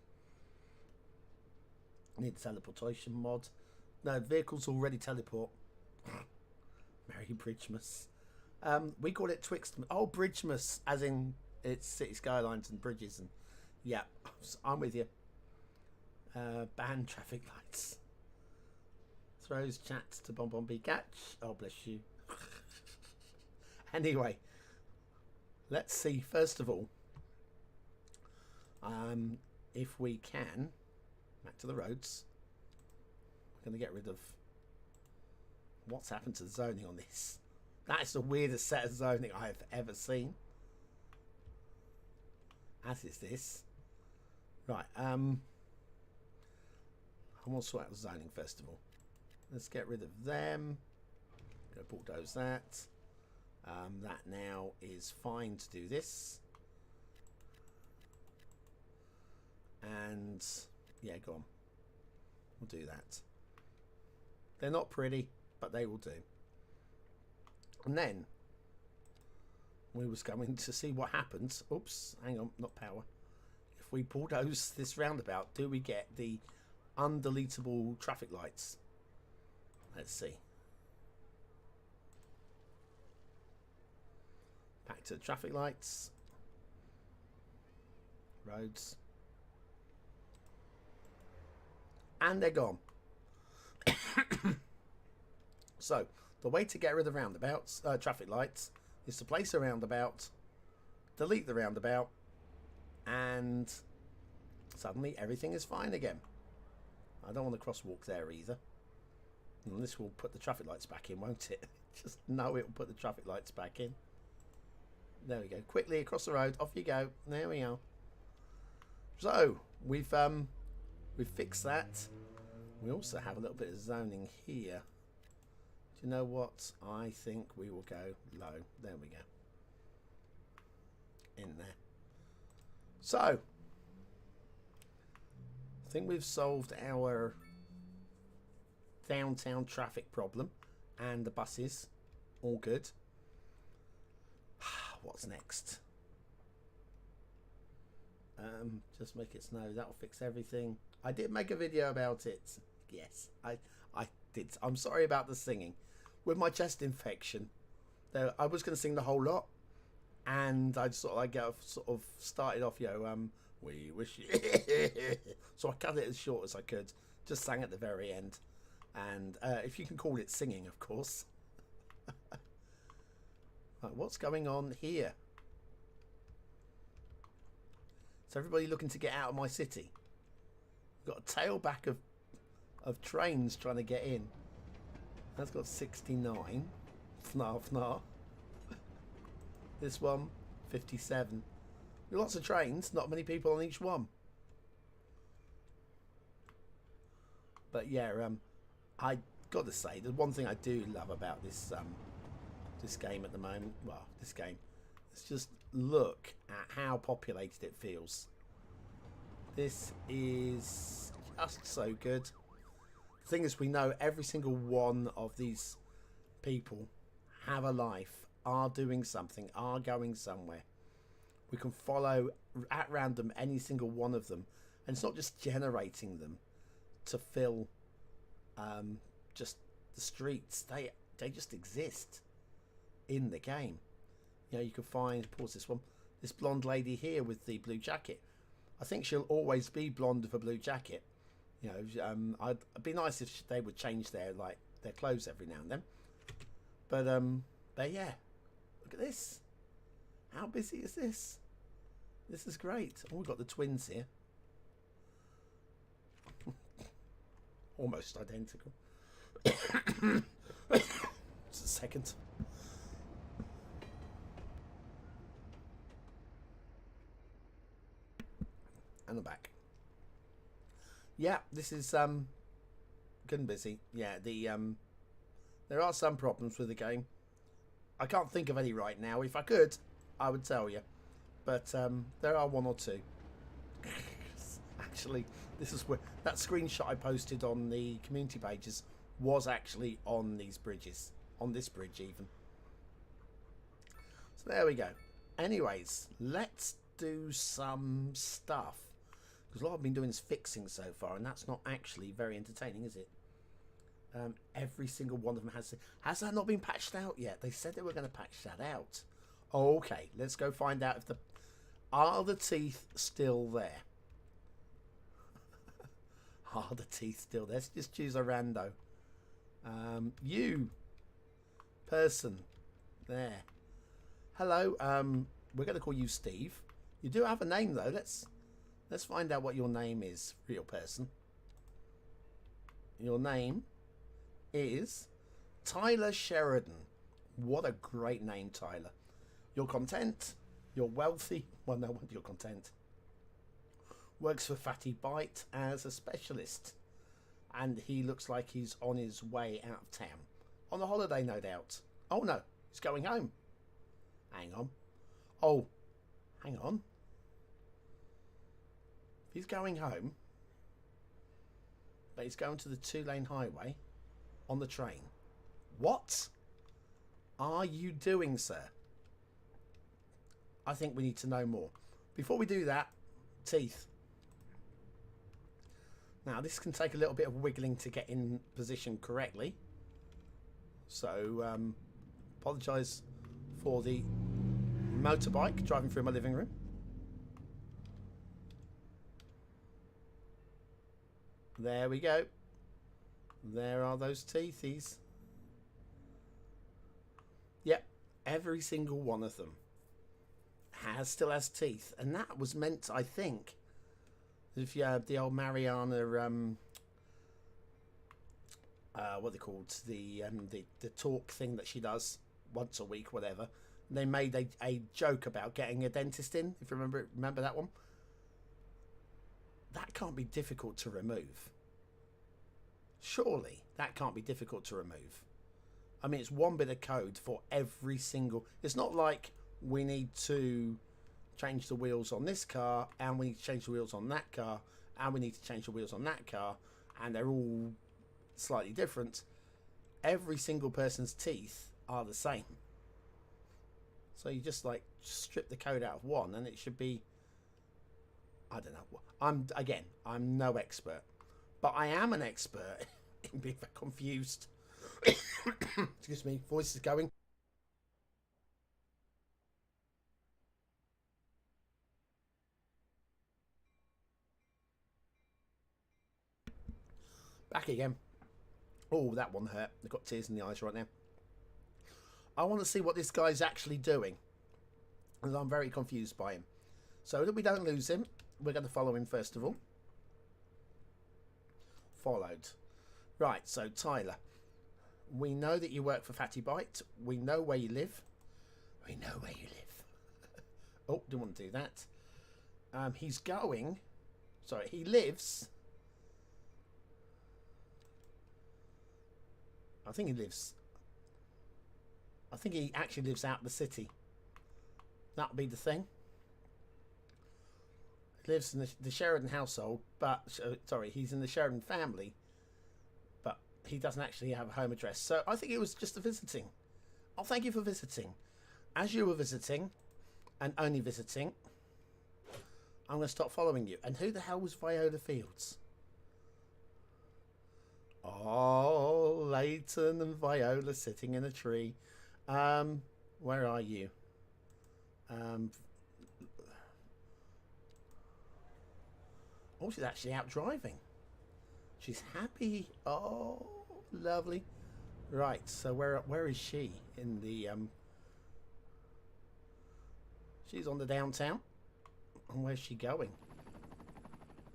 I need a teleportation mod. No, vehicles already teleport. Merry Bridgemas. We call it Twixt. Oh, Bridgemas, as in it's City Skylines and bridges and yeah, I'm with you. Ban traffic lights. Throws chats to BonBonB catch. Oh, bless you. Anyway, let's see first of all if we can back to the roads. We're going to get rid of what's happened to the zoning on this. That's the weirdest set of zoning I have ever seen. As is this. Right, I want to sort out the zoning first of all. Let's get rid of them. Go bulldoze that. That now is fine to do this. And yeah, go on. We'll do that. They're not pretty, but they will do. And then we was going to see what happens. Oops, hang on, not power. If we bulldoze this roundabout, do we get the undeletable traffic lights? Let's see. Back to the traffic lights. Roads. And they're gone. So, the way to get rid of roundabouts, traffic lights, is to place a roundabout, delete the roundabout, and suddenly everything is fine again. I don't want to crosswalk there either. And this will put the traffic lights back in, won't it? Just know it will put the traffic lights back in. There we go. Quickly across the road, off you go. There we are. So we've fixed that. We also have a little bit of zoning here. Do you know what? I think we will go low. There we go. In there. So I think we've solved our downtown traffic problem and the buses. All good. What's next? Just make it snow. That'll fix everything. I did make a video about it. Yes, I did. I'm sorry about the singing. With my chest infection, though, I was going to sing the whole lot, and I sort of started off, we wish you. So I cut it as short as I could. Just sang at the very end, and if you can call it singing, of course. Right, what's going on here? Is everybody looking to get out of my city? We've got a tailback of trains trying to get in. That's got 69. Fnar fnar. This one, 57. Lots of trains, not many people on each one. But yeah, I got to say, the one thing I do love about this this game at the moment, well, this game, is just look at how populated it feels. This is just so good. The thing is, we know every single one of these people have a life, are doing something, are going somewhere. We can follow at random any single one of them, and it's not just generating them to fill just the streets. They just exist in the game. You know, you can find, pause this one, this blonde lady here with the blue jacket. I think she'll always be blonde with a blue jacket. You know, it'd be nice if they would change their clothes every now and then. But yeah, look at this. How busy is this? This is great. Oh, we've got the twins here. Almost identical. Just a second. And I'm back. Yeah, this is good and busy. Yeah, there are some problems with the game. I can't think of any right now. If I could, I would tell you. But there are one or two. Actually, this is where that screenshot I posted on the community pages was actually on these bridges, on this bridge even. So there we go. Anyways, let's do some stuff, because a lot I've been doing is fixing so far, and that's not actually very entertaining, is it? Every single one of them has that not been patched out yet? They said they were going to patch that out. Okay, let's go find out if are the teeth still there. Are the teeth still there? Let's just choose a rando. You person there. Hello. We're going to call you Steve. You do have a name though. Let's find out what your name is, real person. Your name is Tyler Sheridan. What a great name, Tyler. You're content. You're wealthy. Well, no wonder you're content. Works for Fatty Bite as a specialist. And he looks like he's on his way out of town. On a holiday, no doubt. Oh, no. He's going home. Hang on. Oh, hang on. If he's going home, but he's going to the 2-lane highway on the train. What are you doing, sir? I think we need to know more. Before we do that, teeth. Now, this can take a little bit of wiggling to get in position correctly. So, apologise for the motorbike driving through my living room. There we go. There are those teethies. Yep, every single one of them still has teeth, and that was meant, I think, if you have the old Mariana, what they called, the talk thing that she does once a week, whatever. They made a joke about getting a dentist in. If you remember that one. That can't be difficult to remove. Surely that can't be difficult to remove. I mean, it's one bit of code for every single. It's not like we need to change the wheels on this car, and we need to change the wheels on that car, and we need to change the wheels on that car, and they're all slightly different. Every single person's teeth are the same. So you just like strip the code out of one, and it should be. I don't know. I'm no expert, but I am an expert in being confused. Excuse me, voice is going. Back again. Oh, that one hurt. I've got tears in the eyes right now. I want to see what this guy's actually doing, and I'm very confused by him. So that we don't lose him, we're going to follow him first of all. Followed. Right, so Tyler, we know that you work for Fatty Bite. We know where you live. We know where you live. Oh, didn't want to do that. He's going. Sorry, he lives. I think he actually lives out in the city. That would be the thing. He lives in the Sheridan household, but sorry, he's in the Sheridan family, but he doesn't actually have a home address. So I think it was just a visiting. Oh, thank you for visiting. As you were visiting, and only visiting, I'm going to stop following you. And who the hell was Viola Fields? Oh, Leighton and Viola sitting in a tree. Where are you? Oh, she's actually out driving. She's happy. Oh, lovely. Right, so where is she? In the she's on the downtown. And where's she going?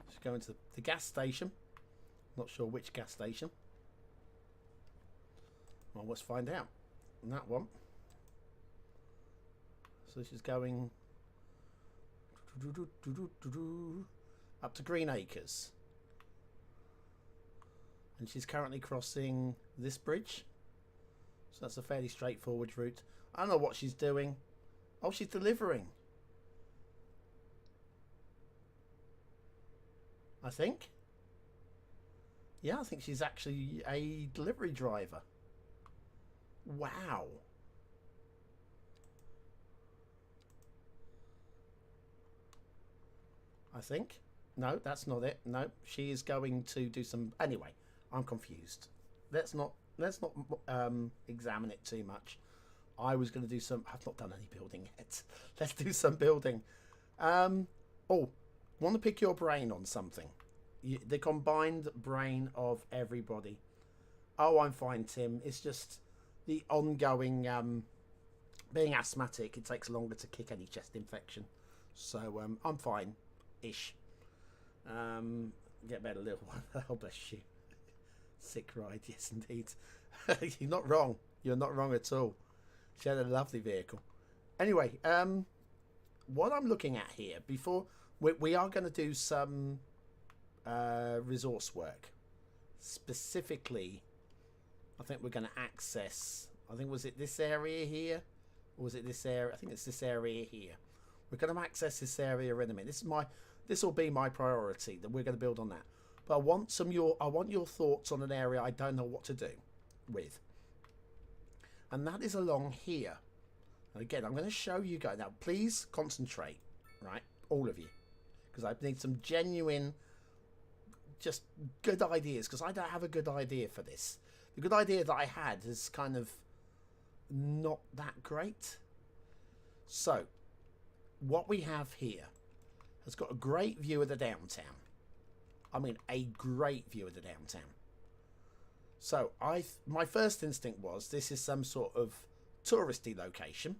She's going to the gas station. Not sure which gas station. Well, let's find out. And that one. So she's going up to Green Acres. And she's currently crossing this bridge. So that's a fairly straightforward route. I don't know what she's doing. Oh, she's delivering. I think. Yeah, I think she's actually a delivery driver. Wow. I think. No, that's not it. No, she is going to do some... Anyway, I'm confused. Let's not examine it too much. I was going to do some... I've not done any building yet. Let's do some building. Oh, want to pick your brain on something. The combined brain of everybody. Oh, I'm fine, Tim. It's just the ongoing... being asthmatic, it takes longer to kick any chest infection. So, I'm fine-ish. Get better, little one. Oh, bless you. Sick ride, yes, indeed. You're not wrong. You're not wrong at all. She had a lovely vehicle. Anyway, what I'm looking at here, before we are going to do some resource work. Specifically, I think we're going to access, I think, was it this area here? Or was it this area? I think it's this area here. We're going to access this area in a minute. This will be my priority, that we're going to build on that. But I want your thoughts on an area I don't know what to do with. And that is along here. And again, I'm going to show you guys. Now, please concentrate, right? All of you. Because I need some genuine, just good ideas. Because I don't have a good idea for this. The good idea that I had is kind of not that great. So, what we have here has got a great view of the downtown. I mean, a great view of the downtown. So, my first instinct was this is some sort of touristy location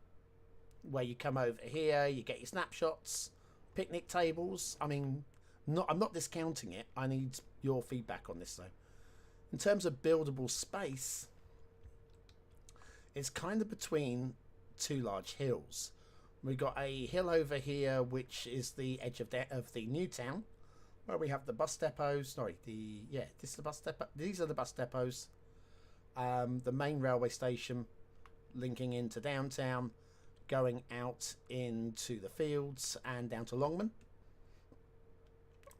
where you come over here, you get your snapshots, picnic tables. I mean, I'm not discounting it. I need your feedback on this, though. In terms of buildable space, it's kind of between two large hills. We've got a hill over here, which is the edge of the new town, where we have the bus depots. Sorry, this is the bus depot. These are the bus depots. The main railway station linking into downtown, going out into the fields and down to Longman.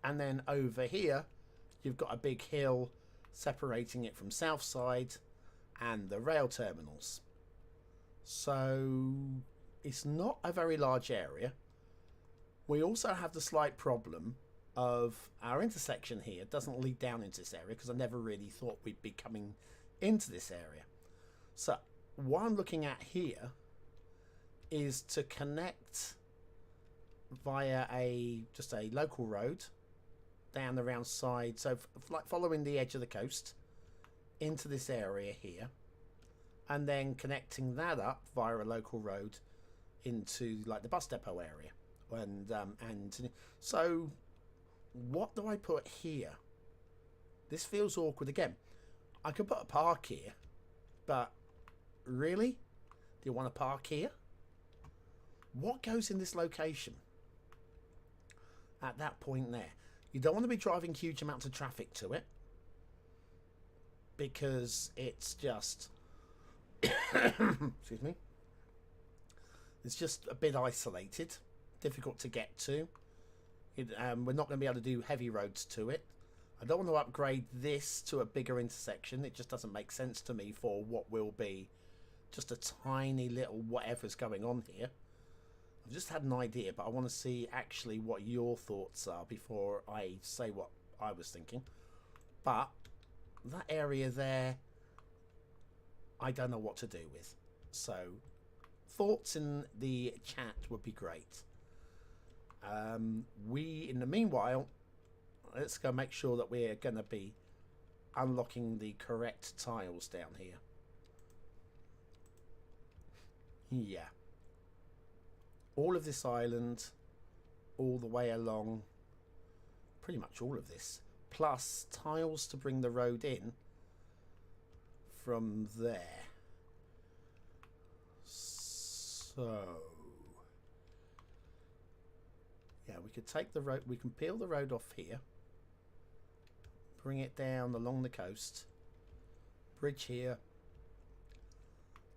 And then over here, you've got a big hill separating it from Southside and the rail terminals. So it's not a very large area. We also have the slight problem of our intersection here doesn't lead down into this area, because I never really thought we'd be coming into this area. So what I'm looking at here is to connect via just a local road down the round side, so like following the edge of the coast into this area here, and then connecting that up via a local road into like the bus depot area. And so what do I put here? This feels awkward again. I could put a park here, but really? Do you want to park here? What goes in this location at that point there? You don't want to be driving huge amounts of traffic to it, because it's just excuse me, it's just a bit isolated, difficult to get to. We're not going to be able to do heavy roads to it. I don't want to upgrade this to a bigger intersection. It just doesn't make sense to me for what will be just a tiny little whatever's going on here. I've just had an idea, but I want to see actually what your thoughts are before I say what I was thinking. But that area there, I don't know what to do with. So thoughts in the chat would be great. In the meanwhile, let's go make sure that we're going to be unlocking the correct tiles down here. Yeah. All of this island, all the way along, pretty much all of this, plus tiles to bring the road in from there. So yeah, we could take the road, we can peel the road off here, bring it down along the coast, bridge here.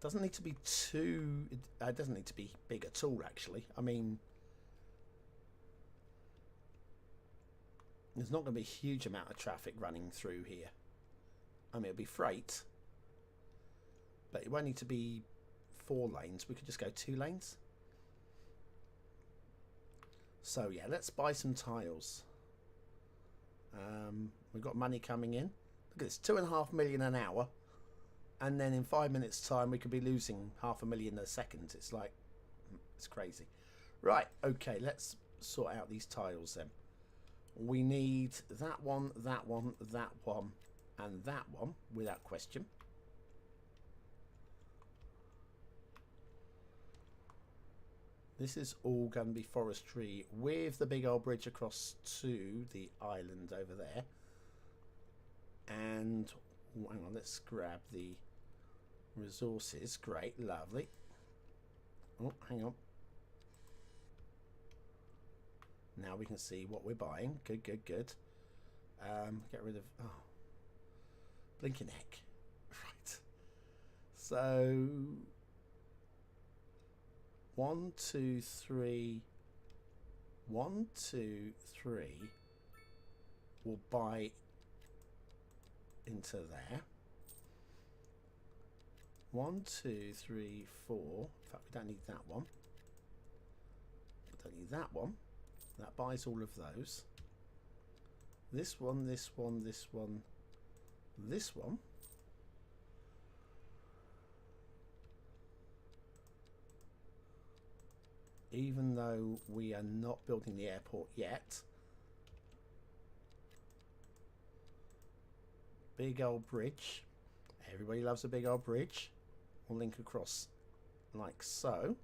Doesn't need to be too, it doesn't need to be big at all, actually. I mean, There's not going to be a huge amount of traffic running through here. I mean, it'll be freight, but it won't need to be 4 lanes. We could just go 2 lanes. So yeah, let's buy some tiles. We've got money coming in. Look at this, 2.5 million an hour, and then in 5 minutes time we could be losing 500,000 a second. It's like, it's crazy. Right, okay, let's sort out these tiles then. We need that one, that one, that one, and that one without question. This is all going to be forestry with the big old bridge across to the island over there. And hang on, let's grab the resources. Great, lovely. Oh, hang on. Now we can see what we're buying. Good, good, good. Get rid of... oh, blinking heck. Right. So... 1, 2, 3. 1, 2, 3. We'll buy into there. 1, 2, 3, 4. In fact, we don't need that one. We don't need that one. That buys all of those. This one, this one, this one, this one. Even though we are not building the airport yet. Big old bridge. Everybody loves a big old bridge. We'll link across like so.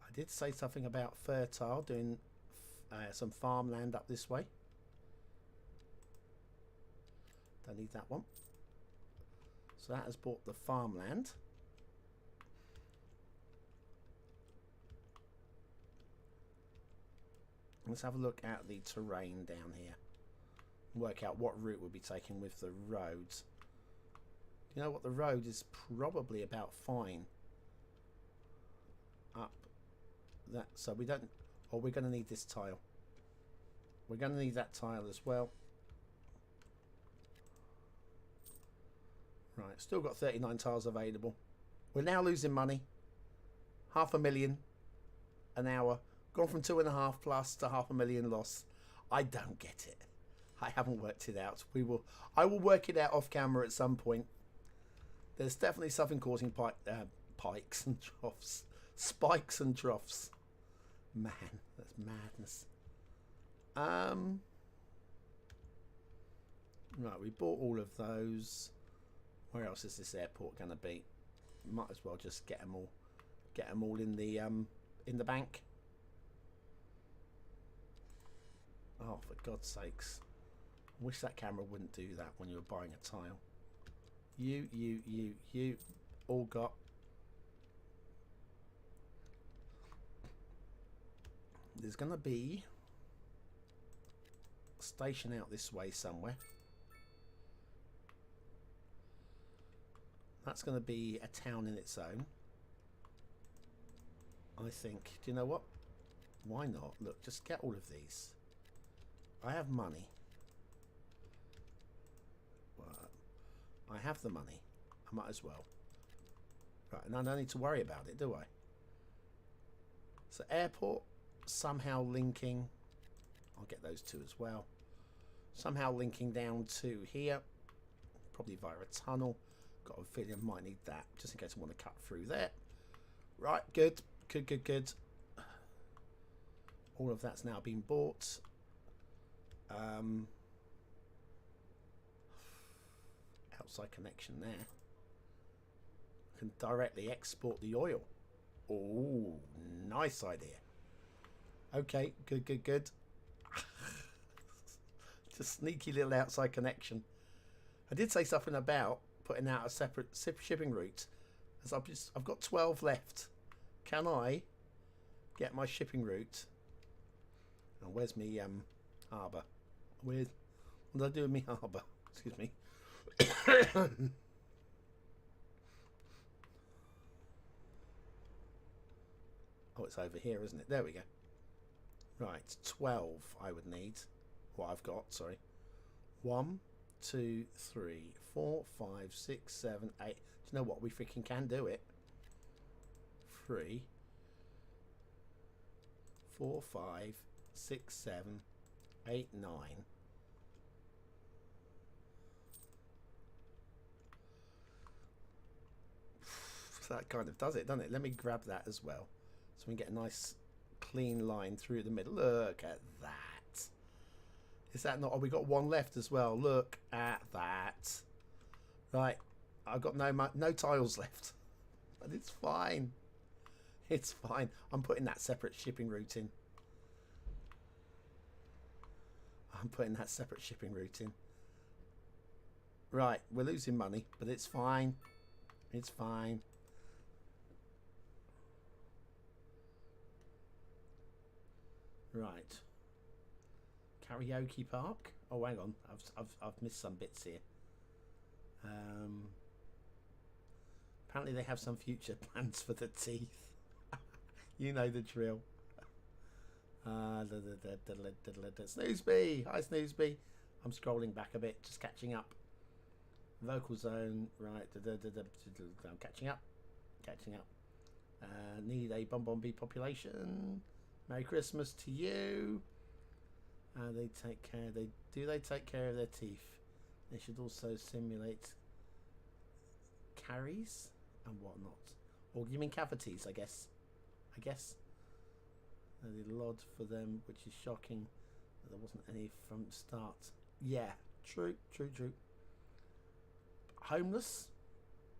I did say something about fertile, doing some farmland up this way. Don't need that one. So that has bought the farmland. Let's have a look at the terrain down here. Work out what route we'll be taking with the roads. You know what, the road is probably about fine. Up that, so we don't, or we're going to need this tile. We're going to need that tile as well. Right, still got 39 tiles available. We're now losing money. 500,000 an hour. Gone from 2.5 plus to 500,000 loss. I don't get it. I haven't worked it out. I will work it out off camera at some point. There's definitely something causing pikes and troughs. Spikes and troughs. Man, that's madness. Right, we bought all of those. Where else is this airport going to be? Might as well just get them all. Get them all in the bank. Oh, for God's sakes. I wish that camera wouldn't do that when you were buying a tile. You all got. There's going to be a station out this way somewhere. That's going to be a town in its own. I think. Do you know what? Why not? Look, just get all of these. I have money. Well, I have the money. I might as well. Right, and I don't need to worry about it, do I? So airport, somehow linking. I'll get those two as well. Somehow linking down to here. Probably via a tunnel. Got a feeling I might need that, just in case I want to cut through there. Right, good. Good, good, good. All of that's now been bought. Outside connection there. I can directly export the oil. Oh, nice idea. Okay, good, good, good. Just sneaky little outside connection. I did say something about putting out a separate shipping route, as I've got 12 left. Can I get my shipping route? And where's me harbour? What did I do with me harbour? Excuse me. Oh, it's over here, isn't it? There we go. Right, 12 I would need. What I've got, sorry. 1, 2, 3, 4, 5, 6, 7, 8. Do you know what? We freaking can do it. 3, 4, 5, 6, 7, 8, 9. That kind of does it, doesn't it? Let me grab that as well, so we can get a nice clean line through the middle. Look at that. Is that not? Oh, we got one left as well. Look at that. Right, I've got no tiles left, but it's fine. It's fine. I'm putting that separate shipping route in. Right, we're losing money, but it's fine. It's fine. Right. Karaoke park. Oh, hang on. I've missed some bits here. Apparently they have some future plans for the teeth. You know the drill. Snoozeby. Hi, Snoozeby. I'm scrolling back a bit, just catching up. Vocal zone. Right. I'm catching up. Need a BonBonB population. Merry Christmas to you. They take care. Do they take care of their teeth? They should also simulate caries and whatnot. Or you mean cavities? I guess. They lod for them, which is shocking. There wasn't any from start. Yeah, true. Homeless.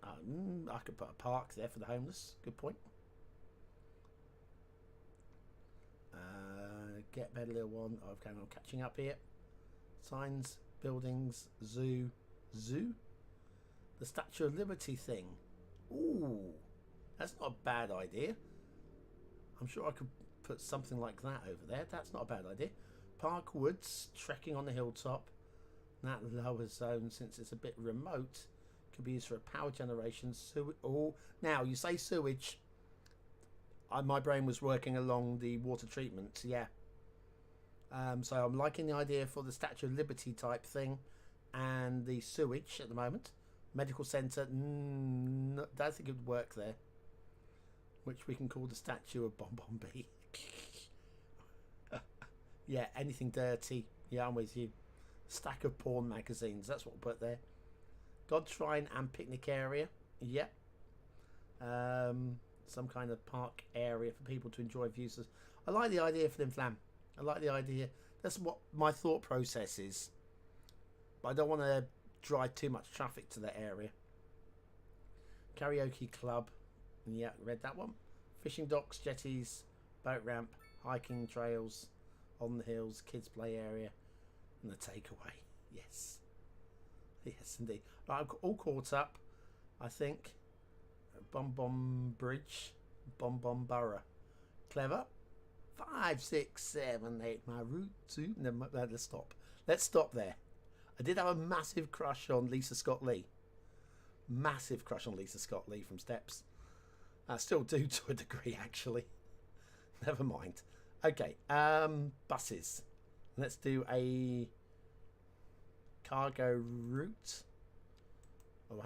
I could put a park there for the homeless. Good point. Get better little one. Oh, okay, I'm catching up here. Signs, buildings, zoo. The Statue of Liberty thing. Ooh, that's not a bad idea. I'm sure I could put something like that over there. That's not a bad idea. Park woods, trekking on the hilltop. That lower zone, since it's a bit remote, could be used for a power generation. Oh, now you say sewage. My brain was working along the water treatment. Yeah. So I'm liking the idea for the Statue of Liberty type thing, and the sewage at the moment. Medical centre. No, I don't think it would work there. Which we can call the statue of BonBonB. Yeah, anything dirty. Yeah, I'm with you. Stack of porn magazines. That's what we'll put there. God Shrine and picnic area. Yep. Some kind of park area for people to enjoy views. I like the idea for them, Flam. I like the idea. That's what my thought process is. But I don't want to drive too much traffic to that area. Karaoke club. Yeah, read that one. Fishing docks, jetties, boat ramp, hiking trails, on the hills, kids play area, and the takeaway. Yes. Yes, indeed. I'm all caught up, I think. BonBon Bridge, BonBon Borough. Clever. 5, 6, 7, 8. My route to... No, let's stop. Let's stop there. I did have a massive crush on Lisa Scott Lee. Massive crush on Lisa Scott Lee from Steps. I still do to a degree, actually. Never mind. Okay, buses. Let's do a cargo route. Oh,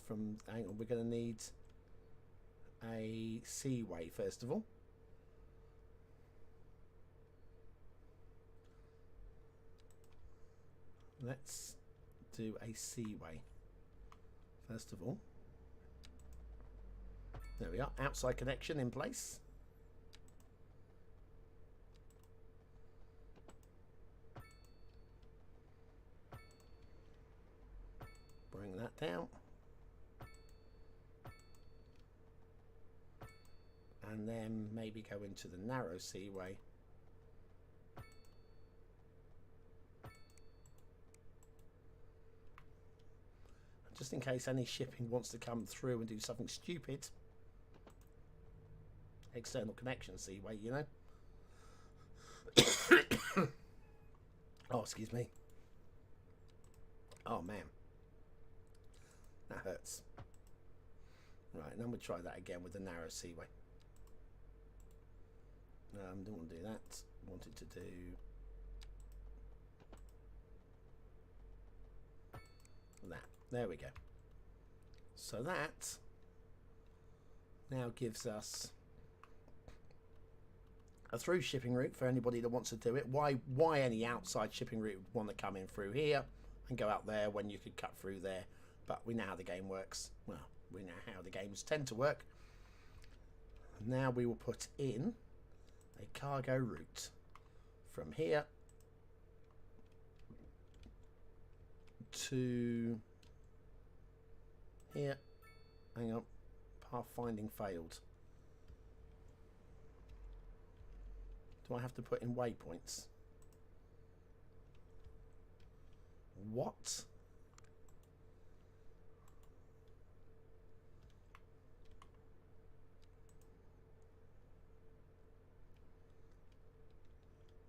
from... Hang on, we're going to need a seaway, first of all. Let's do a seaway, first of all. There we are. Outside connection in place. Bring that down. And then maybe go into the narrow seaway. Just in case any shipping wants to come through and do something stupid. External connection seaway, you know. Oh, excuse me. Oh, man. That hurts. Right, and then we'll try that again with the narrow seaway. Don't want to do that. wanted to do that. There we go. So that now gives us a through shipping route for anybody that wants to do it. Why any outside shipping route would want to come in through here and go out there when you could cut through there? But we know how the game works. Well, we know how the games tend to work. Now we will put in a cargo route from here to here. Hang on, pathfinding failed. Do I have to put in waypoints? What?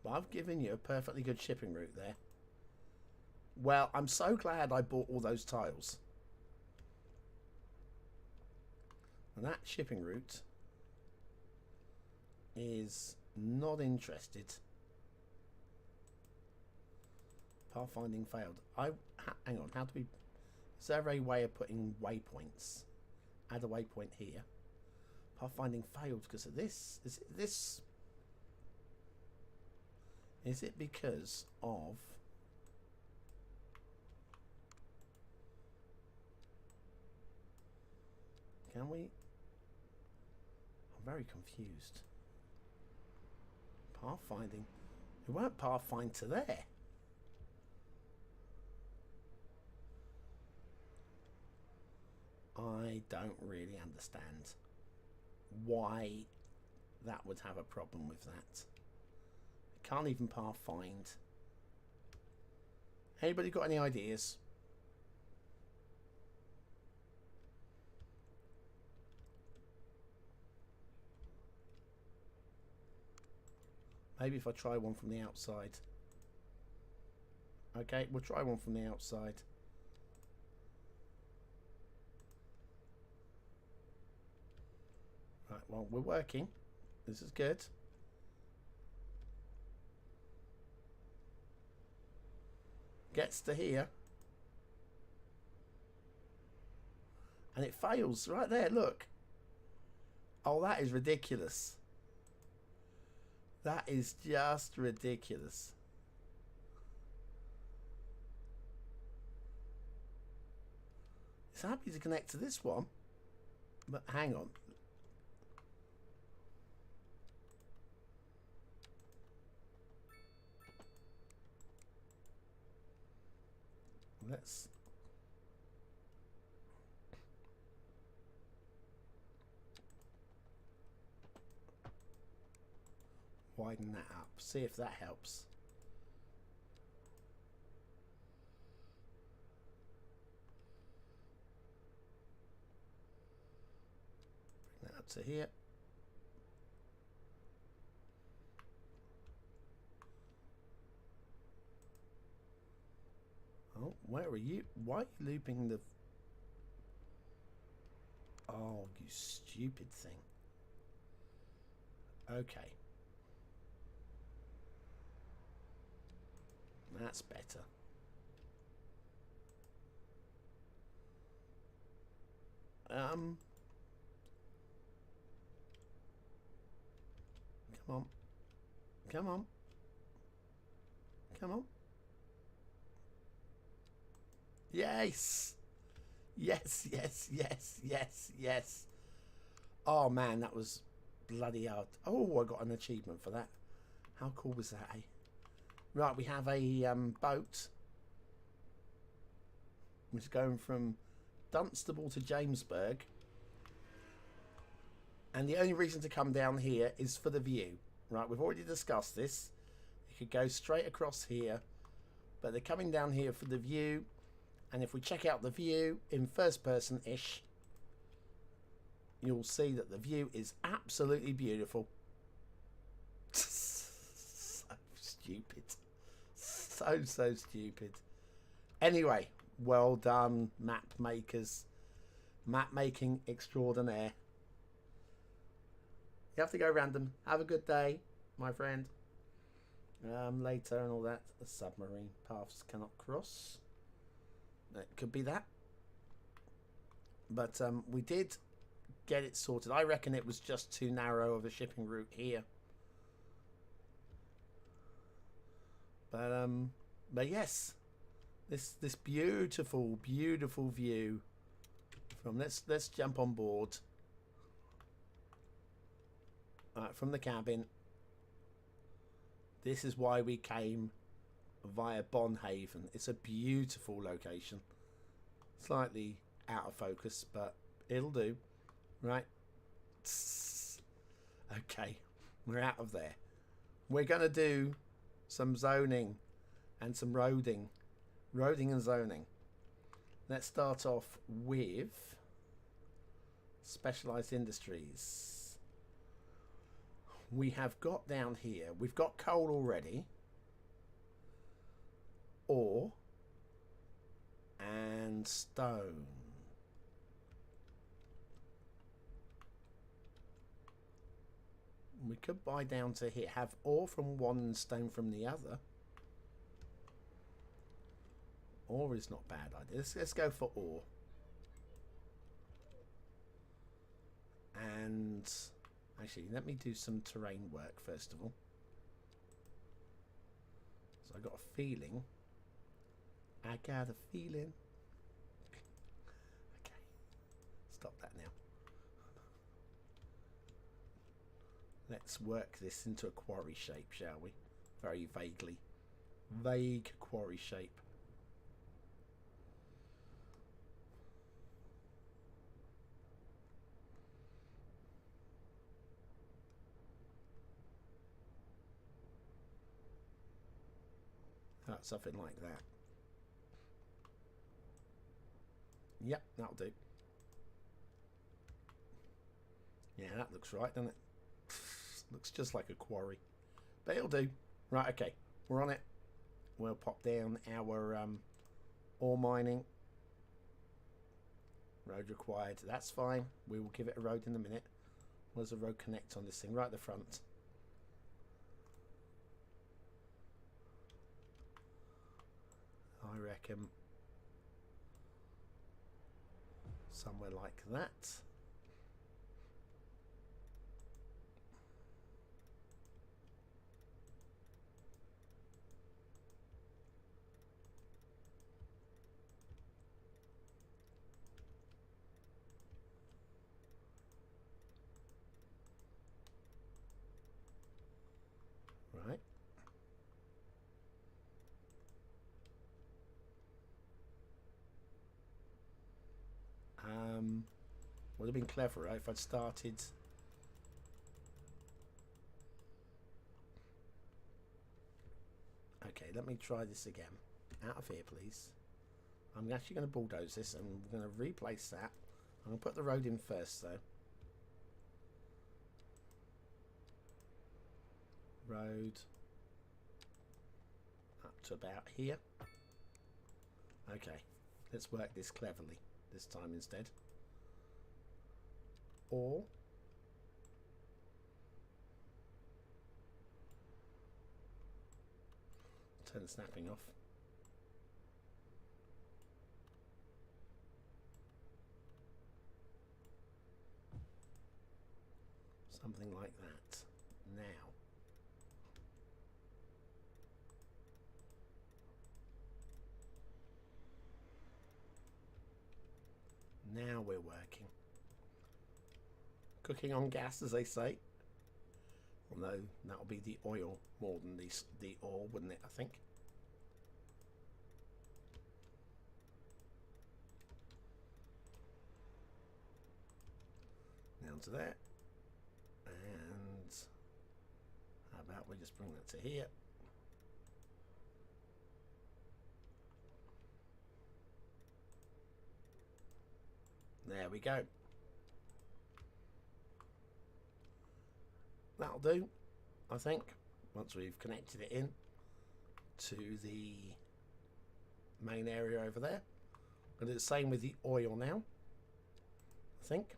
Well, I've given you a perfectly good shipping route there. Well, I'm so glad I bought all those tiles. And that shipping route is not interested. Pathfinding failed. Hang on, how do we... Is there a way of putting waypoints? Add a waypoint here. Pathfinding failed because of this. Is it this? Is it because of... Can we... I'm very confused. Pathfinding. It won't pathfind to there. I don't really understand why that would have a problem with that. It can't even pathfind. Anybody got any ideas? Maybe if I try one from the outside. Okay, we'll try one from the outside. Right, well, we're working. This is good. Gets to here. And it fails right there, look. Oh, that is ridiculous. That is just ridiculous. It's happy to connect to this one. But hang on. Let's... widen that up. See if that helps. Bring that up to here. Oh, where are you? Why are you looping the... Oh, you stupid thing. Okay. That's better. Come on. Come on. Come on. Yes! Yes, yes, yes, yes, yes. Oh man, that was bloody hard. Oh, I got an achievement for that. How cool was that, eh? Right, we have a boat which is going from Dunstable to Jamesburg, and the only reason to come down here is for the view. Right, we've already discussed this. You could go straight across here, but they're coming down here for the view, and if we check out the view in first person-ish, you'll see that the view is absolutely beautiful. So stupid. So stupid. Anyway, well done, map makers. Map making extraordinaire. You have to go random. Have a good day, my friend. later and all that. The submarine paths cannot cross. It could be that. But we did get it sorted. I reckon it was just too narrow of a shipping route here. But yes, this beautiful view from let's jump on board. From the cabin. This is why we came via Bonhaven. It's a beautiful location. Slightly out of focus, but it'll do. Right. Okay, we're out of there. We're going to do some zoning and some roading and zoning. Let's start off with specialized industries. We have got down here, we've got coal already, ore and stone. We could buy down to here, have ore from one and stone from the other. Ore is not a bad idea. Let's go for ore. And actually, let me do some terrain work first of all. So I got a feeling. I got a feeling. Okay. Stop that now. Let's work this into a quarry shape, shall we? Very vaguely. Vague quarry shape. Something like that. Yep, that'll do. Yeah, that looks right, doesn't it? Looks just like a quarry. But it'll do. Right, okay. We're on it. We'll pop down our ore mining. Road required. That's fine. We will give it a road in a minute. Where's the road connect on this thing? Right at the front. I reckon somewhere like that. Right. Would have been cleverer if I'd started. Okay, let me try this again. Out of here, please. I'm actually going to bulldoze this and we're going to replace that. I'm going to put the road in first, though. Road up to about here. Okay, let's work this cleverly this time instead. Or turn the snapping off. Something like that. Now we're working. Cooking on gas, as they say. Although that'll be the oil more than the ore, wouldn't it, I think? Down to there. And how about we just bring that to here? There we go. That'll do, I think, once we've connected it in to the main area over there. I'll do the same with the oil now, I think.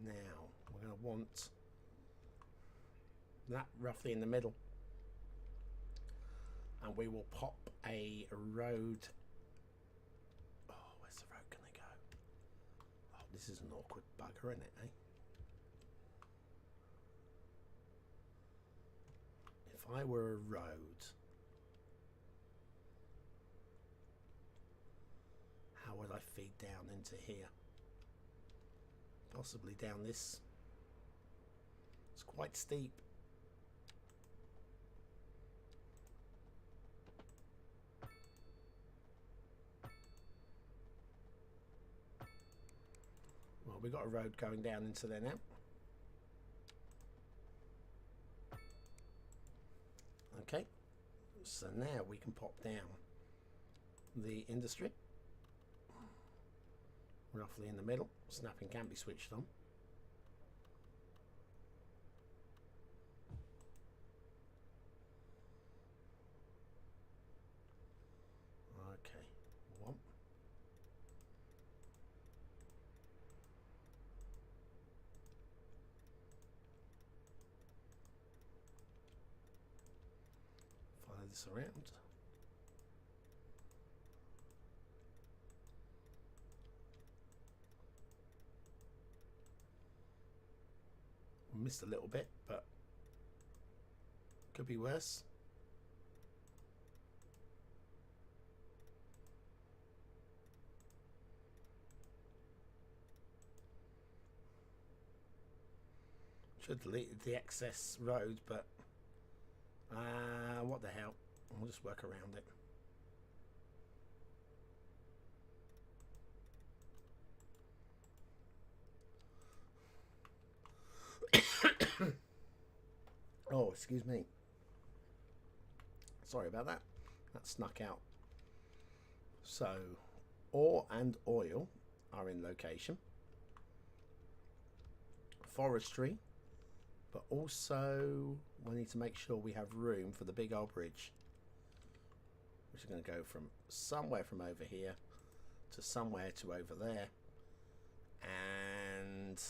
Now, we're going to want that roughly in the middle, and we will pop a road. Oh, where's the road gonna go? Oh, this is an awkward bugger, isn't it, eh? If I were a road, how would I feed down into here? Possibly down this. It's quite steep. Well, we've got a road going down into there now. Okay, so now we can pop down the industry roughly in the middle. Snapping can be switched on. Okay, one. Follow this around. Missed a little bit, but could be worse. Should delete the excess road, but what the hell? We'll just work around it. Oh, excuse me. Sorry about that. That snuck out. So, ore and oil are in location. Forestry. But also, we need to make sure we have room for the big old bridge. Which is going to go from somewhere from over here to somewhere to over there. And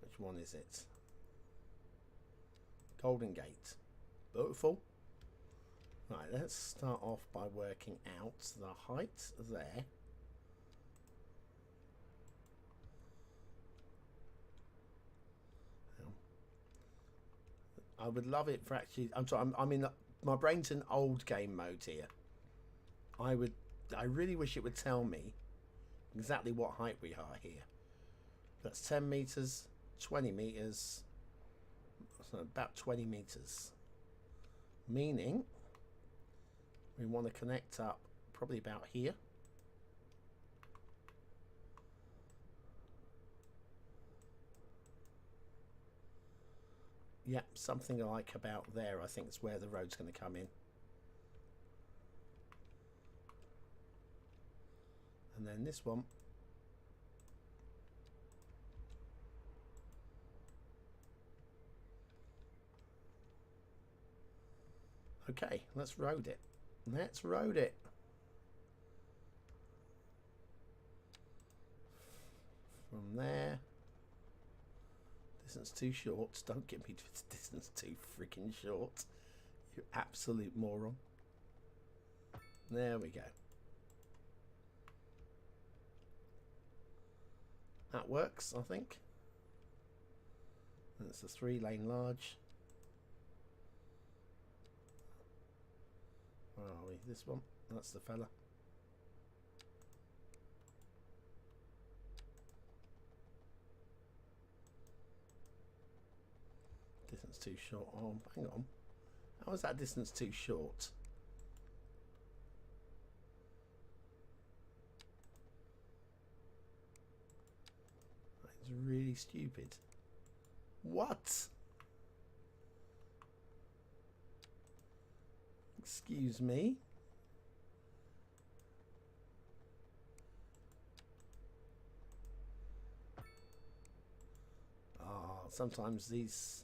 which one is it? Golden Gate. Beautiful. Right, let's start off by working out the height there. I would love it for actually. I'm sorry. I'm in. My brain's in old game mode here. I really wish it would tell me exactly what height we are here. That's 10 meters, 20 meters. So about 20 meters. Meaning we want to connect up probably about here. Yep, something like about there. I think is where the road's going to come in. And then this one. Okay, let's road it. Let's road it. From there. Distance too short. Don't get me to distance too freaking short. You absolute moron. There we go. That works, I think. And it's a 3-lane large. Where are we? This one? That's the fella. Distance too short. Oh, hang on. How is that distance too short? That's really stupid. What? Excuse me? Oh, sometimes these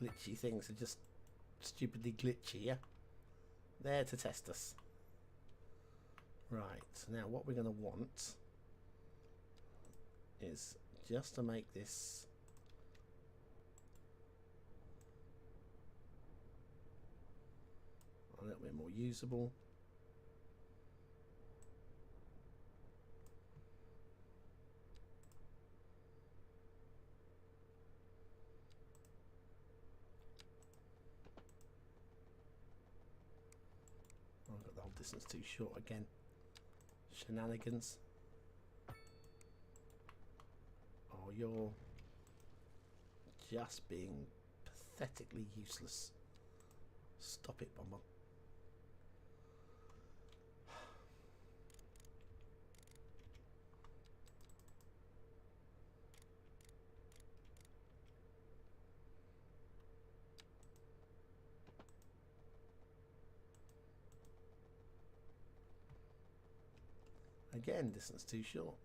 glitchy things are just stupidly glitchy, yeah? There to test us. Right, now what we're going to want is just to make this little bit more usable. Oh, I've got the whole distance too short again. Shenanigans. Oh, you're just being pathetically useless. Stop it, BonBon. Again, distance too short.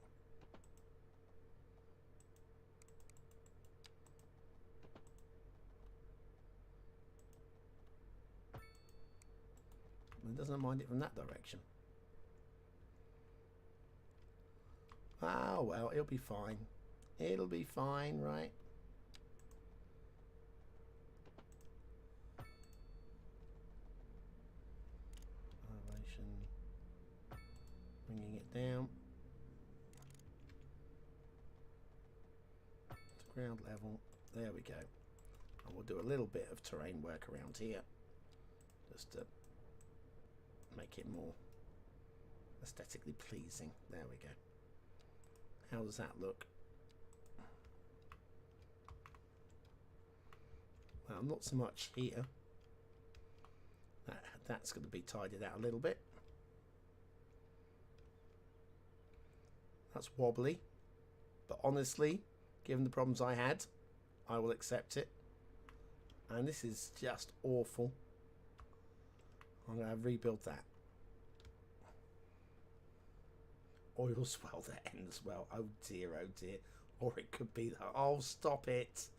It doesn't mind it from that direction. Ah, well, it'll be fine. It'll be fine, right? Elevation. Bringing it down to ground level. There we go. And we'll do a little bit of terrain work around here, just to make it more aesthetically pleasing. There we go. How does that look? Well, not so much here. That's going to be tidied out a little bit. That's wobbly, but honestly, given the problems I had, I will accept it. And this is just awful. I'm going to rebuild that. Oil swell that end as well. Oh dear, oh dear. Or it could be that. Oh, stop it.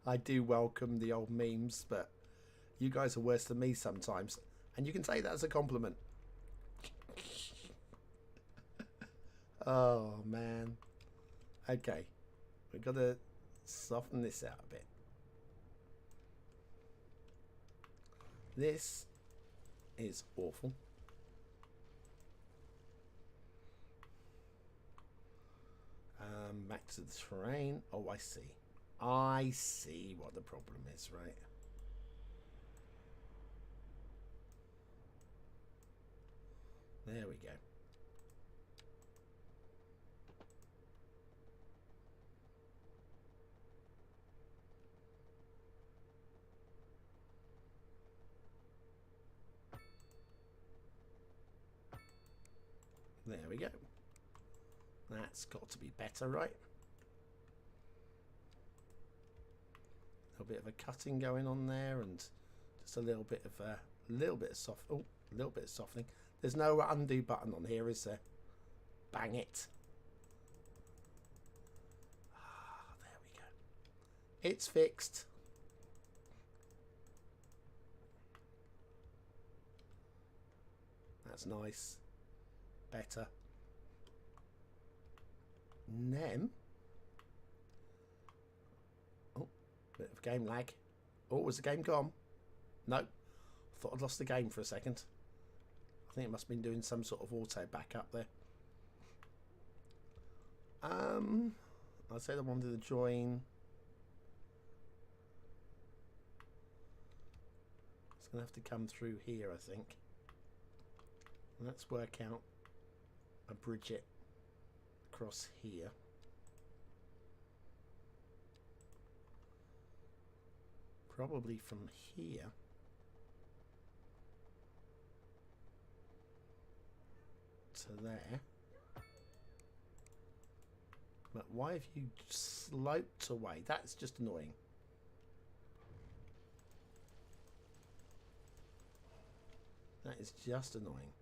I do welcome the old memes, but you guys are worse than me sometimes. And you can take that as a compliment. Oh, man. Okay. We've got to soften this out a bit. This is awful. Back to the terrain. Oh, I see. I see what the problem is, right? There we go. There we go. That's got to be better, right? A little bit of a cutting going on there, and just a little bit of softening. There's no undo button on here, is there? Bang it! Ah, there we go. It's fixed. That's nice. Better. Nem. Oh, bit of game lag. Oh, was the game gone? No. Thought I'd lost the game for a second. I think it must have been doing some sort of auto backup there. I'd say I wanted to join. It's going to have to come through here, I think. Let's work out a bridge it across here. Probably from here to there. But why have you sloped away? That's just annoying. That is just annoying.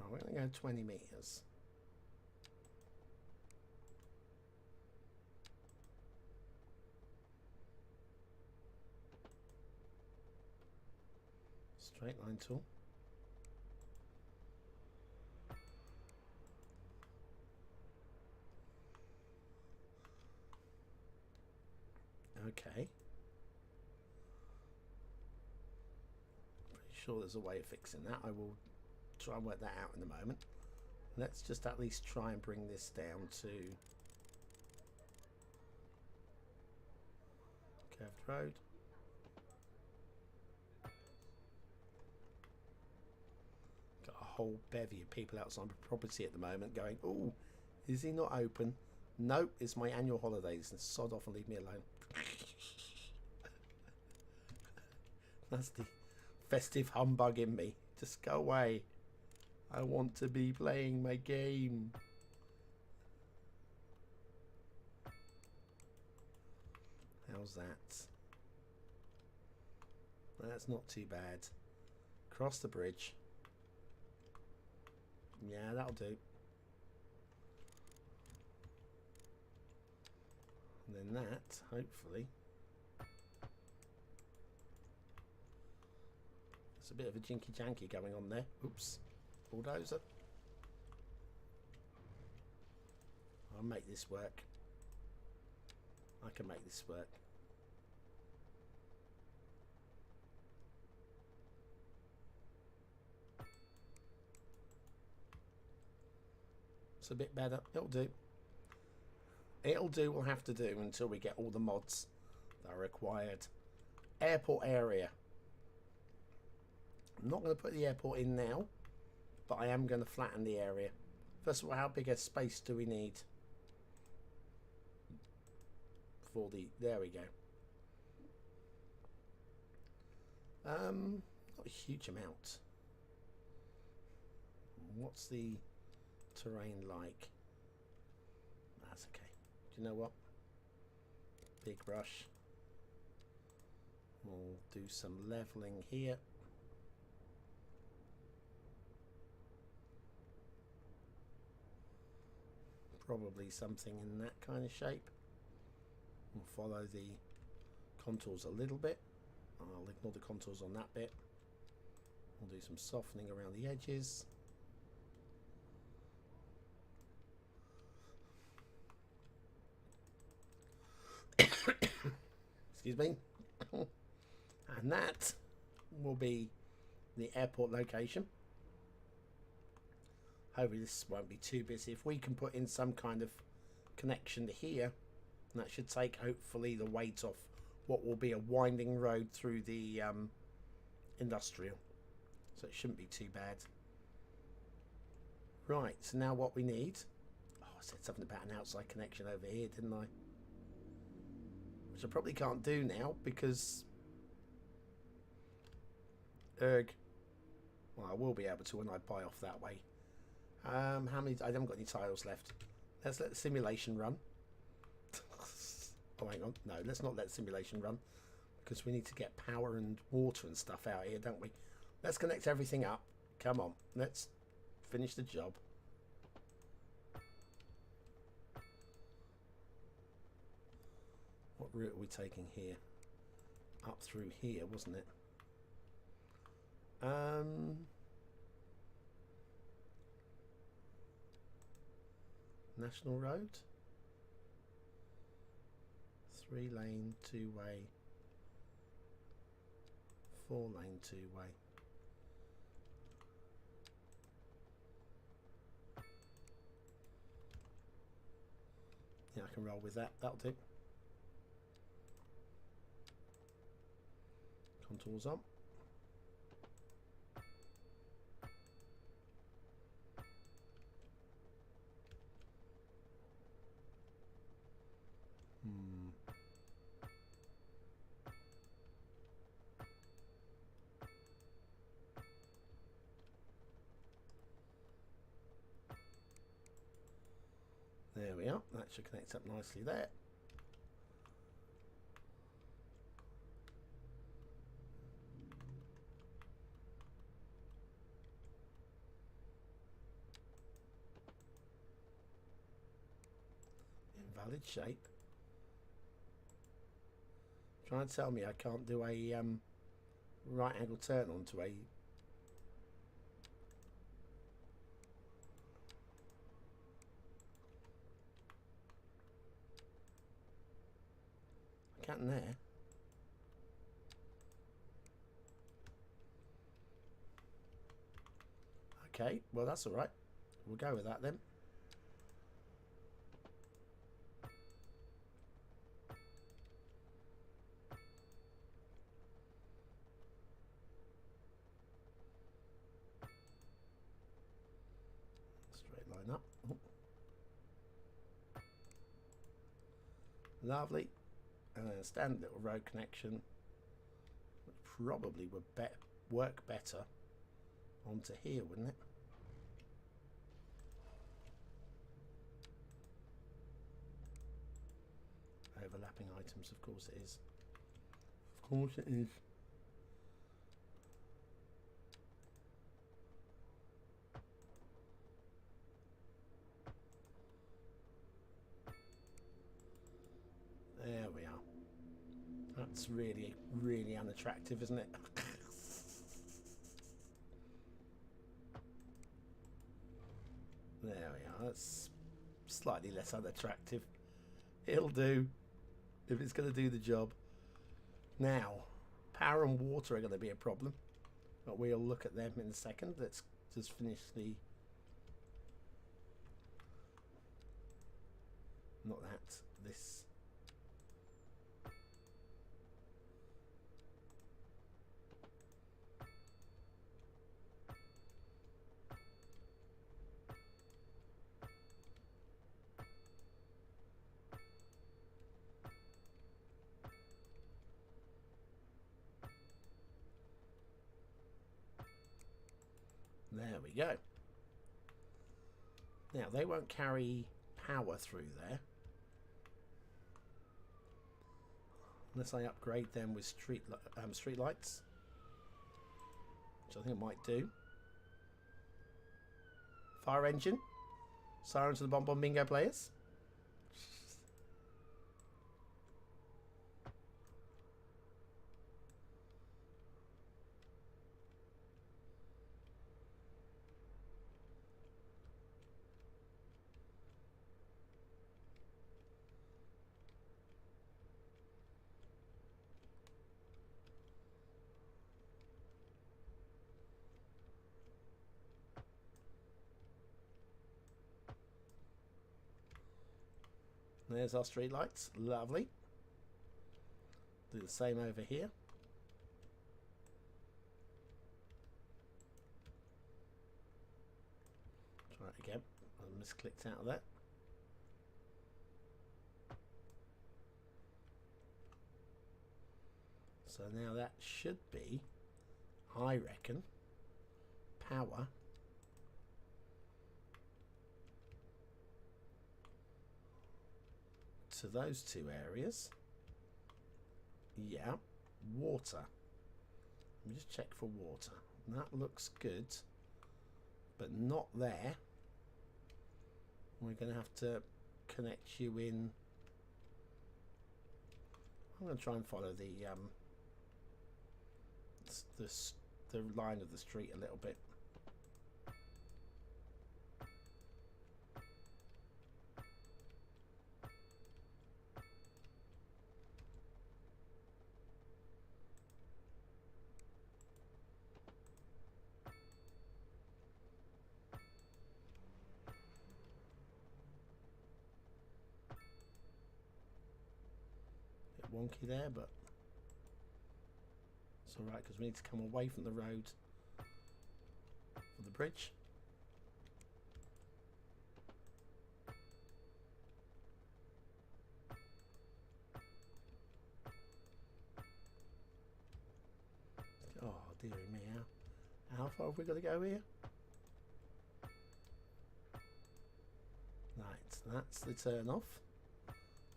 We're going to go 20 meters. Straight line tool. Okay. Pretty sure there's a way of fixing that. I will try and work that out in a moment. Let's just at least try and bring this down to curved road. Got a whole bevy of people outside my property at the moment going, oh, is he not open? Nope, it's my annual holidays, and sod off and leave me alone. That's the festive humbug in me. Just go away. I want to be playing my game. How's that? That's not too bad. Cross the bridge. Yeah, that'll do. And then that, hopefully. There's a bit of a jinky janky going on there. Oops. Bulldozer. I'll make this work. I can make this work. It's a bit better. It'll do. It'll do. We'll have to do until we get all the mods that are required. Airport area. I'm not going to put the airport in now, but I am going to flatten the area. First of all, how big a space do we need for the... There we go. Not a huge amount. What's the terrain like? That's okay. Do you know what? Big brush. We'll do some leveling here. Probably something in that kind of shape. We'll follow the contours a little bit. I'll ignore the contours on that bit. We'll do some softening around the edges. Excuse me. And that will be the airport location. Hopefully this won't be too busy. If we can put in some kind of connection to here, that should take hopefully the weight off what will be a winding road through the industrial. So it shouldn't be too bad. Right, so now what we need... Oh, I said something about an outside connection over here, didn't I? Which I probably can't do now because... Well, I will be able to when I buy off that way. How many? I haven't got any tiles left. Let's let the simulation run. Oh, hang on. No, let's not let the simulation run because we need to get power and water and stuff out here, don't we? Let's connect everything up. Come on. Let's finish the job. What route are we taking here? Up through here, wasn't it? National Road, 3-lane, 2-way, 4-lane, 2-way. Yeah, I can roll with that. That'll do. Contours on. There we are. That should connect up nicely there. Invalid shape. Try and tell me I can't do a right angle turn onto a... I can't in there. Okay, well that's alright. We'll go with that then. Straight line up. Oh. Lovely. And then a standard little road connection, which probably would work better onto here, wouldn't it? Overlapping items, of course it is. Of course it is. There we are. That's really, really unattractive, isn't it? There we are. That's slightly less unattractive. It'll do if it's going to do the job. Now, power and water are going to be a problem, but we'll look at them in a second. Let's just finish the... Not that. This... There we go. Now, they won't carry power through there unless I upgrade them with street lights, which I think I might do. Fire engine. Siren to the BonBonBingo players. There's our street lights. Lovely. Do the same over here. Try it again. I misclicked out of that. So now that should be, I reckon, power to those two areas. Yeah, water. Let me just check for water. That looks good, but not there. We're going to have to connect you in. I'm going to try and follow the line of the street a little bit. Bit wonky there, but it's alright because we need to come away from the road for the bridge. Oh dearie me, how far have we got to go here? Right, that's the turn off.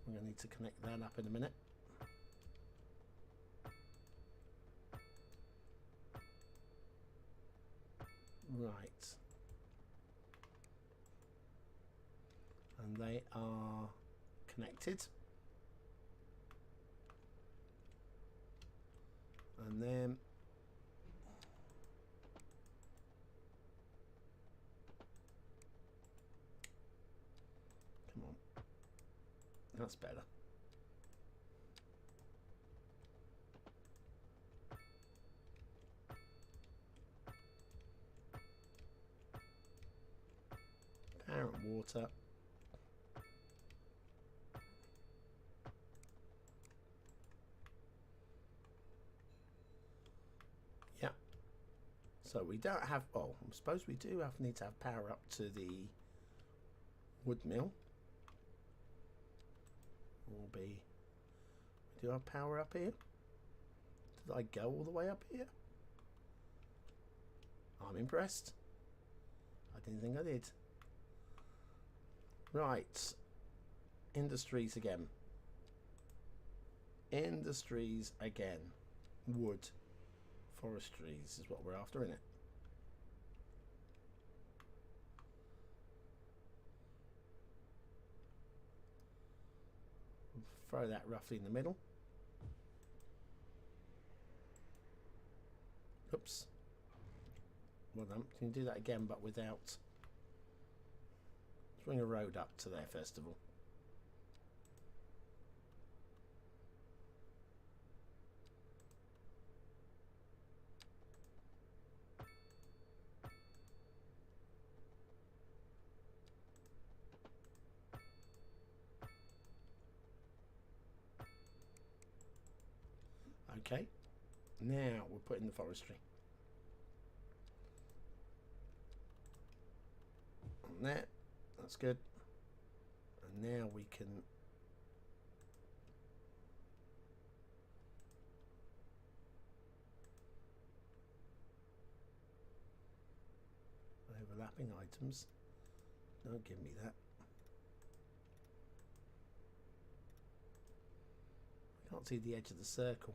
We're going to need to connect that up in a minute. Right. And they are connected. And then That's better. Power and water. Yeah. So we don't have... Oh, I suppose we do need to have power up to the wood mill. Will be... We do have power up here. Did I go all the way up here? I'm impressed. I didn't think I did. Right. Industries again. Industries again. Wood. Forestries is what we're after, isn't it? We'll throw that roughly in the middle. Oops. Well done. Can you do that again, but without... Bring a road up to there first of all. Okay. Now we're putting the forestry. On there. That's good. And now we can overlapping items. Don't give me that. I can't see the edge of the circle.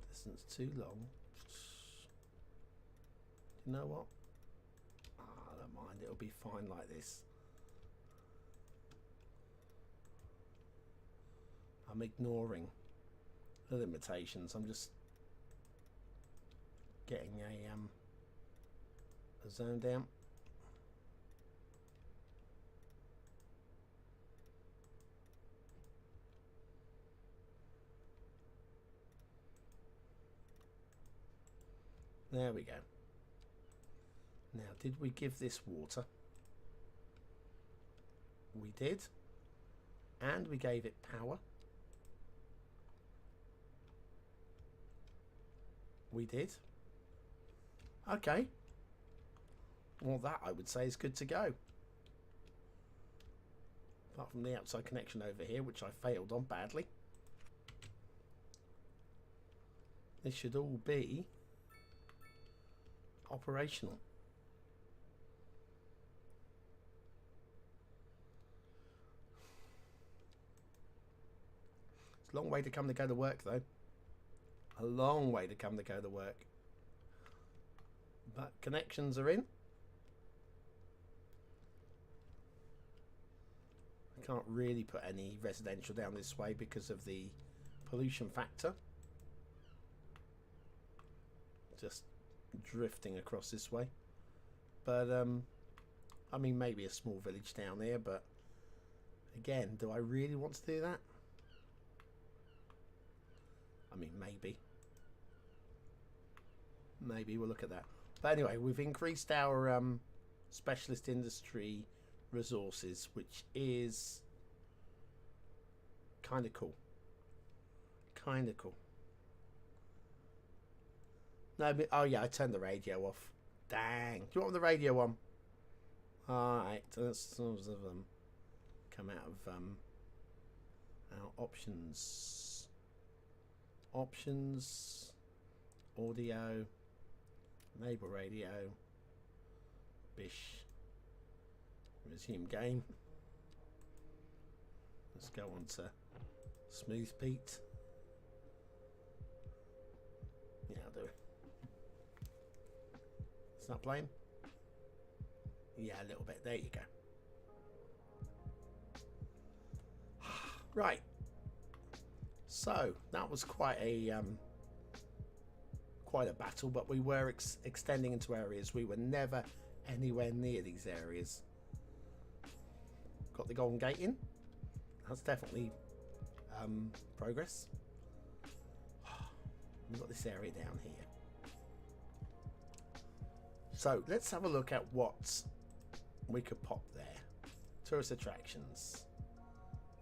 Distance too long. You know what? Oh, I don't mind. It'll be fine like this. I'm ignoring the limitations. I'm just getting a zone down. There we go. Now, did we give this water? We did. And we gave it power. We did. Okay. Well, that I would say is good to go. Apart from the outside connection over here, which I failed on badly. This should all be operational. It's a long way to come to go to work, though. A long way to come to go to work. But connections are in. I can't really put any residential down this way because of the pollution factor. Just drifting across this way. But I mean, maybe a small village down there, but again, do I really want to do that? I mean, maybe we'll look at that. But anyway, we've increased our specialist industry resources, which is kind of cool. Kind of cool. No, but, oh yeah, I turned the radio off. Dang. Do you want the radio on? Alright, let's sort of come out of our options. Options. Audio. Enable radio. Bish. Resume game. Let's go on to Smooth Pete. Yeah, I'll do it. It's not playing? Yeah, a little bit. There you go. Right. So, that was quite a quite a battle, but we were extending into areas. We were never anywhere near these areas. Got the golden gate in. That's definitely progress. We've got this area down here. So let's have a look at what we could pop there. Tourist attractions.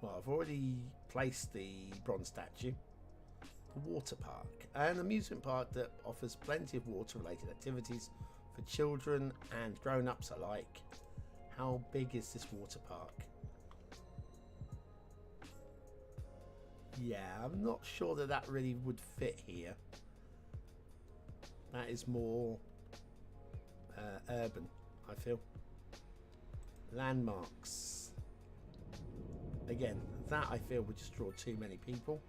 Well, I've already placed the bronze statue. The water park. An amusement park that offers plenty of water related activities for children and grown-ups alike. How big is this water park? Yeah, I'm not sure that that really would fit here. That is more urban, I feel. Landmarks. Again, that I feel would just draw too many people.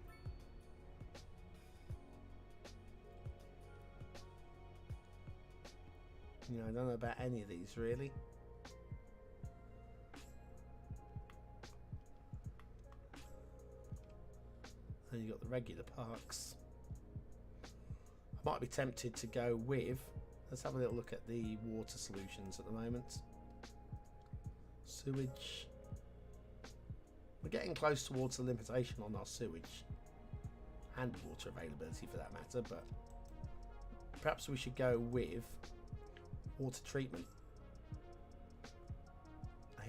You know, I don't know about any of these really. Then you've got the regular parks. I might be tempted to go with, let's have a little look at the water solutions at the moment. Sewage. We're getting close towards the limitation on our sewage and water availability for that matter, but perhaps we should go with water treatment.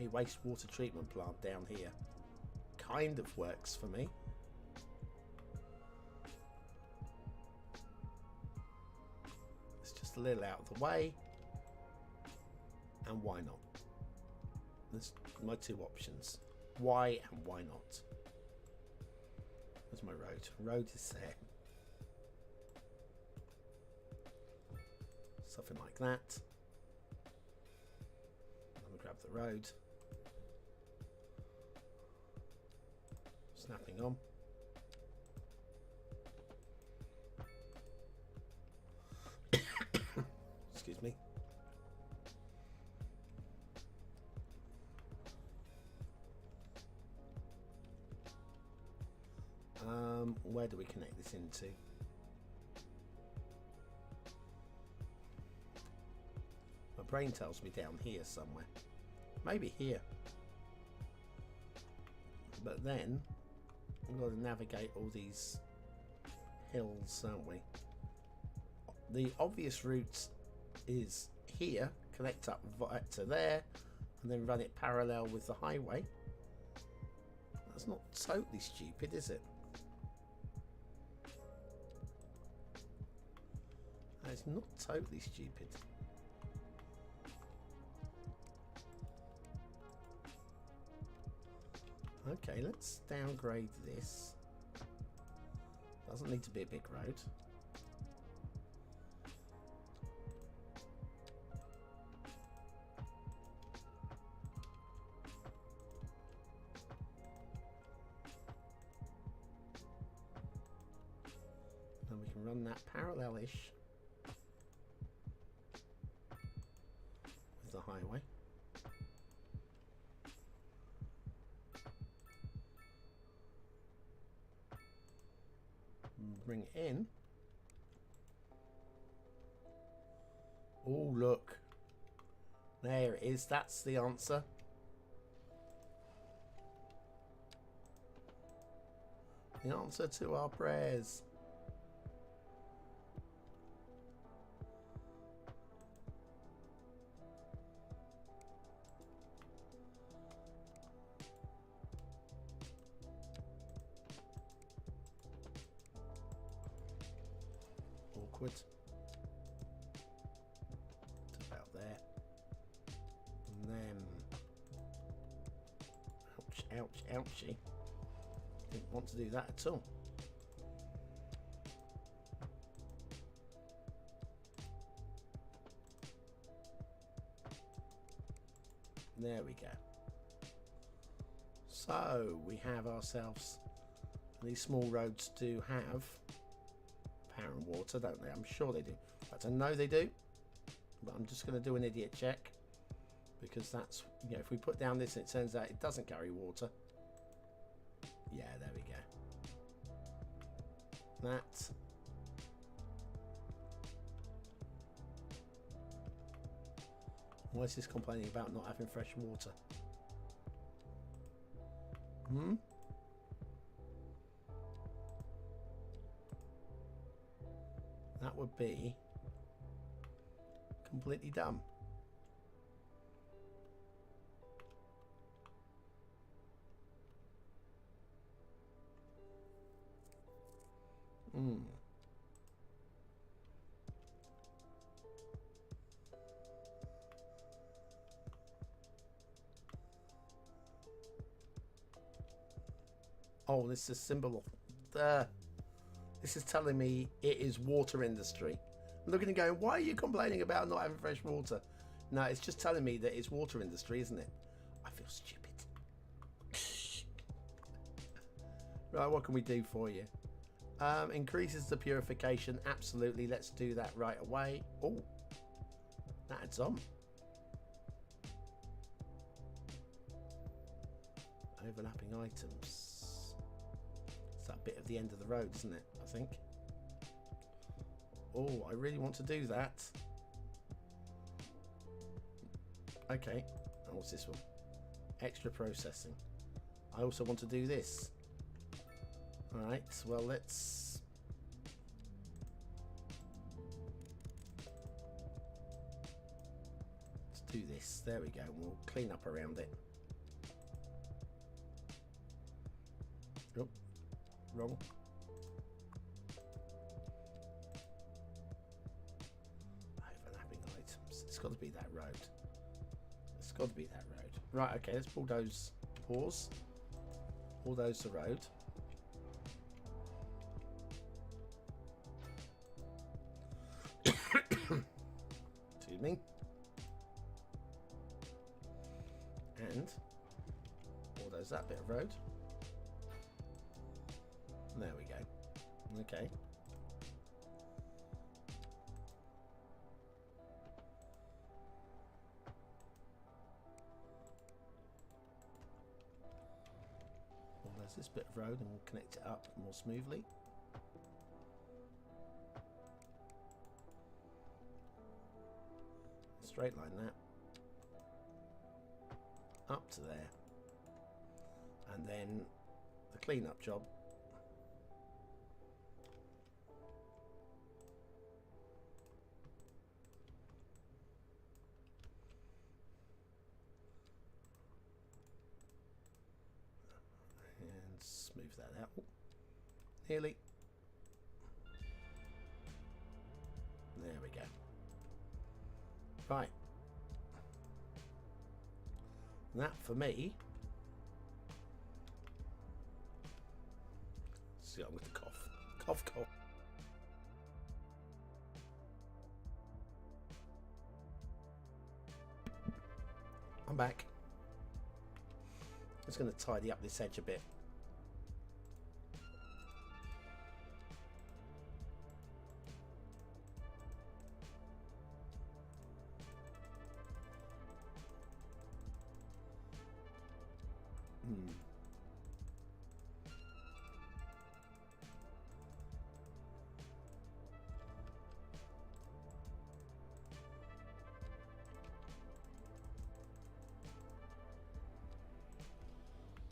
A wastewater treatment plant down here kind of works for me. It's just a little out of the way, and why not? There's my two options. Why and why not? There's my road. Road is there. Something like that. I'm gonna grab the road. Snapping on. Excuse me. Where do we connect this into? My brain tells me down here somewhere. Maybe here. But then we've got to navigate all these hills, aren't we? The obvious route is here, connect up to there, and then run it parallel with the highway. That's not totally stupid, is it? It's not totally stupid. Okay, let's downgrade this. Doesn't need to be a big road. And we can run that parallel-ish with the highway. Bring it in. Oh, look. There it is. That's the answer. The answer to our prayers. Awkward. It's about there. And then, ouch, ouch, ouchie. Didn't want to do that at all. There we go. So we have ourselves, these small roads do have power and water, don't they? I'm sure they do. In fact, I know they do, but I'm just going to do an idiot check, because that's, you know, if we put down this and it turns out it doesn't carry water. Yeah, there we go. That. Why is this complaining about not having fresh water? That would be completely dumb. Oh, this is a symbol of this is telling me it is water industry. I'm looking and going, why are you complaining about not having fresh water? No, it's just telling me that it's water industry, isn't it? I feel stupid. Right, what can we do for you? Increases the purification. Absolutely, let's do that right away. Oh, that adds on. Overlapping items. It's that bit of the end of the road, isn't it? I think. Oh, I really want to do that. Okay. And what's this one? Extra processing. I also want to do this. Alright, well, let's do this. There we go. We'll clean up around it. Oh, wrong. Overlapping items. It's got to be that road. It's got to be that road. Right, okay, let's bulldoze. Pause. Bulldoze the road. Excuse me. And bulldoze that bit of road. There we go. Okay. Well, there's this bit of road and we'll connect it up more smoothly. Straight line that. Up to there. And then the clean-up job. And smooth that out. Nearly. There we go. Right. That for me. See, I'm with the cough. Cough, cough. I'm back. Just going to tidy up this edge a bit.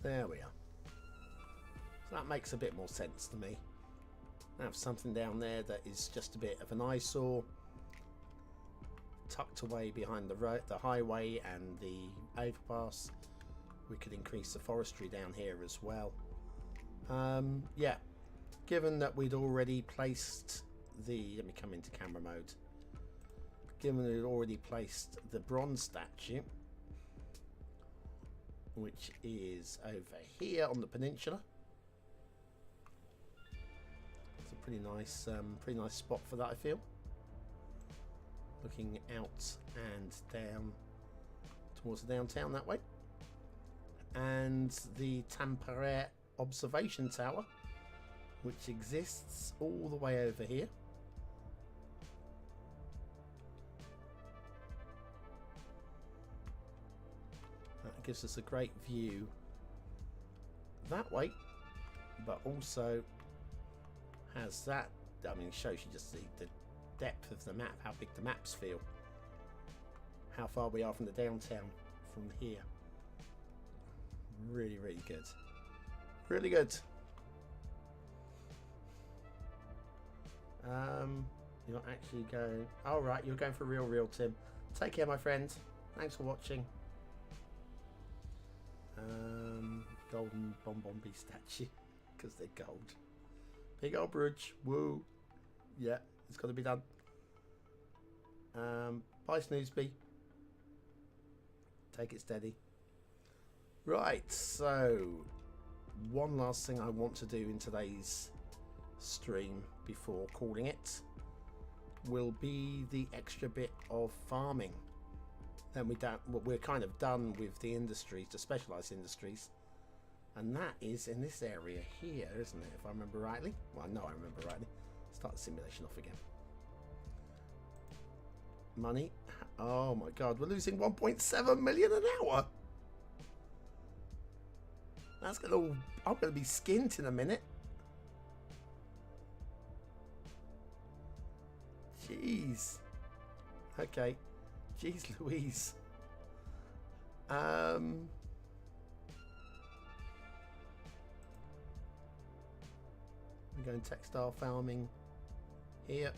There we are. So that makes a bit more sense to me. I have something down there that is just a bit of an eyesore, tucked away behind the road, the highway and the overpass. We could increase the forestry down here as well. Yeah, given that we'd already placed the, let me come into camera mode. Given that we'd already placed the bronze statue, which is over here on the peninsula. It's a pretty nice spot for that, I feel. Looking out and down towards the downtown that way. And the Tampere observation tower, which exists all the way over here. That gives us a great view that way, but also has that, I mean, it shows you just the depth of the map, how big the maps feel. how far we are from the downtown from here. Really, really good. Really good. You're not actually going... Oh, right, you're going for real, Tim. Take care, my friend. Thanks for watching. Golden BonBonB statue. Because they're gold. Big old bridge. Woo. Yeah, it's got to be done. Bye, Snoozeby. Take it steady. Right, so one last thing I want to do in today's stream before calling it will be the extra bit of farming. Then we're kind of done with the industries, the specialised industries, and that is in this area here, isn't it, if I remember rightly? Well, I know I remember rightly. Start the simulation off again. Money. Oh my god, we're losing 1.7 million an hour. That's gonna... I'm gonna be skint in a minute. Jeez. Okay. Jeez Louise. We're going textile farming here.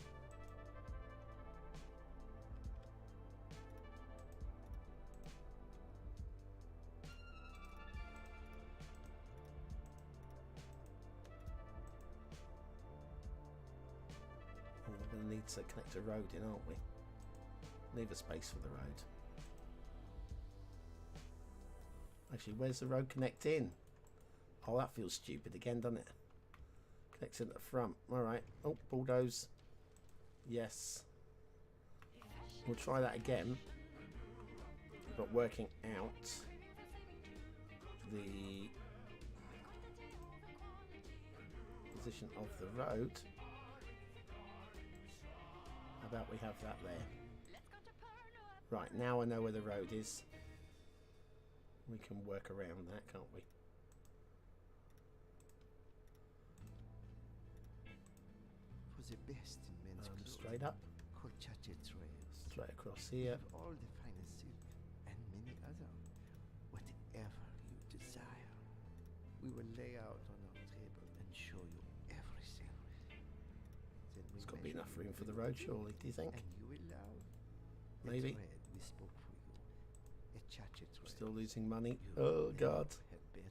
We're going to need to connect a road in, aren't we? Leave a space for the road. Actually, where's the road connect in? Oh, that feels stupid again, doesn't it? Connects in at the front. Alright. Oh, bulldoze. Yes. We'll try that again. But working out the position of the road. How about we have that there? Right, now I know where the road is. We can work around that, can't we? For the best in men's clothes, straight up. Straight across here. All the finest silk and many other, whatever you desire. We will lay out on our table and show you everything. There's got to be enough room for the road, surely, do you think? And you will love maybe. The thread we spoke for you. A thread. Still losing money. You Oh god. have better.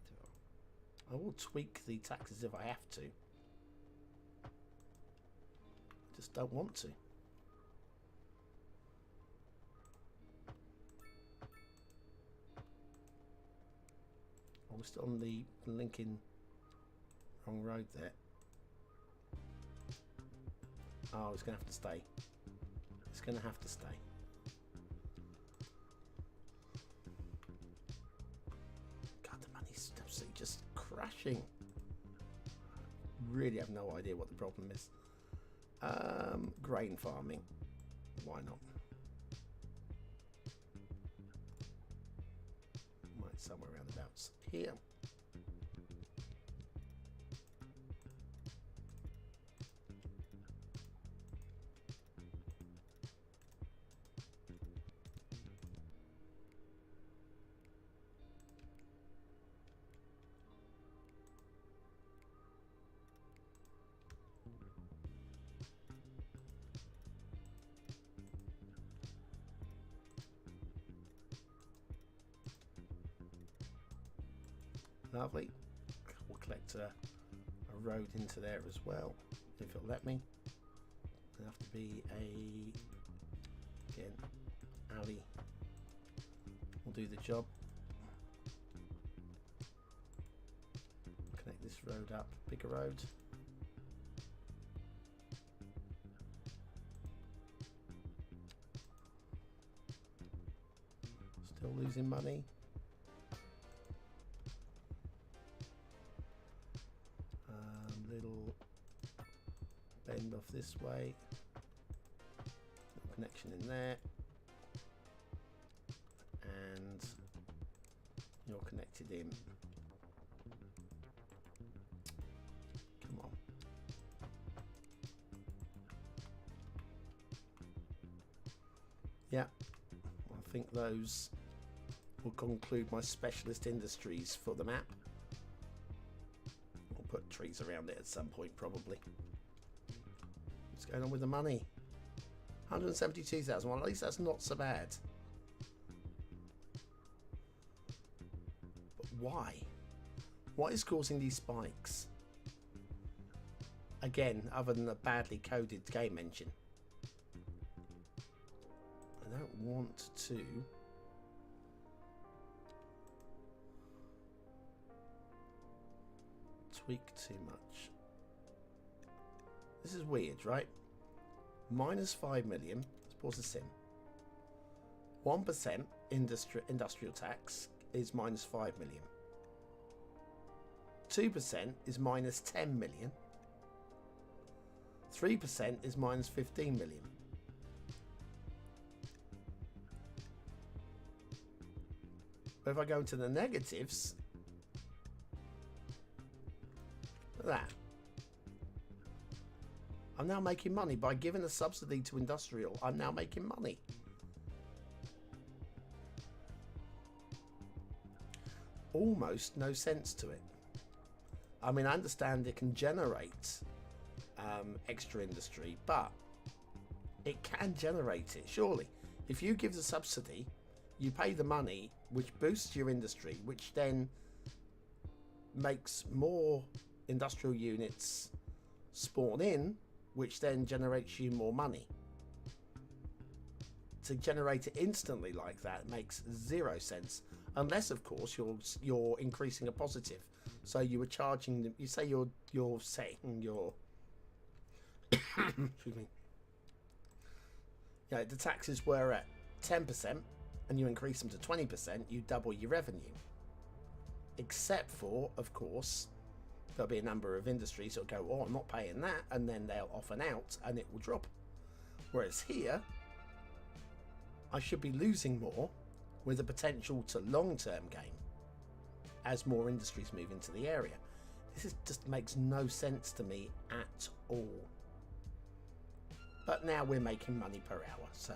I will tweak the taxes if I have to. I just don't want to. Oh, we're still on the Lincoln wrong road there. Oh, it's going to have to stay. It's going to have to stay. God, the money's absolutely just crashing. Really have no idea what the problem is. Grain farming. Why not? Might somewhere around about here. Lovely. We'll collect a road into there as well, if it'll let me. It'll have to be a, again, alley. We'll do the job. Connect this road up, bigger road. Still losing money. Little bend off this way. Little connection in there. And you're connected in. Come on. Yeah. I think those will conclude my specialist industries for the map. I'll put trees around it at some point probably. What's going on with the money? 172,000. Well, at least that's not so bad. But why? What is causing these spikes? Again, other than a badly coded game engine. I don't want to tweak too much. This is weird, right? Minus 5 million. Let's pause the sim. 1% industrial tax is minus 5 million. 2% is minus 10 million. 3% is minus 15 million. But if I go into the negatives, look at that. I'm now making money by giving a subsidy to industrial. I'm now making money. Almost no sense to it. I mean, I understand it can generate extra industry, but it can generate it, surely. If you give the subsidy, you pay the money, which boosts your industry, which then makes more industrial units spawn in, which then generates you more money. To generate it instantly like that makes zero sense, unless of course you're increasing a positive. So you were charging them. You say you're setting your excuse me. The taxes were at 10%, and you increase them to 20%. You double your revenue. Except for, of course, there'll be a number of industries that'll go, "Oh, I'm not paying that," and then they'll off and out, and it will drop. Whereas here, I should be losing more with a potential to long-term gain as more industries move into the area. Just makes no sense to me at all. But now we're making money per hour, so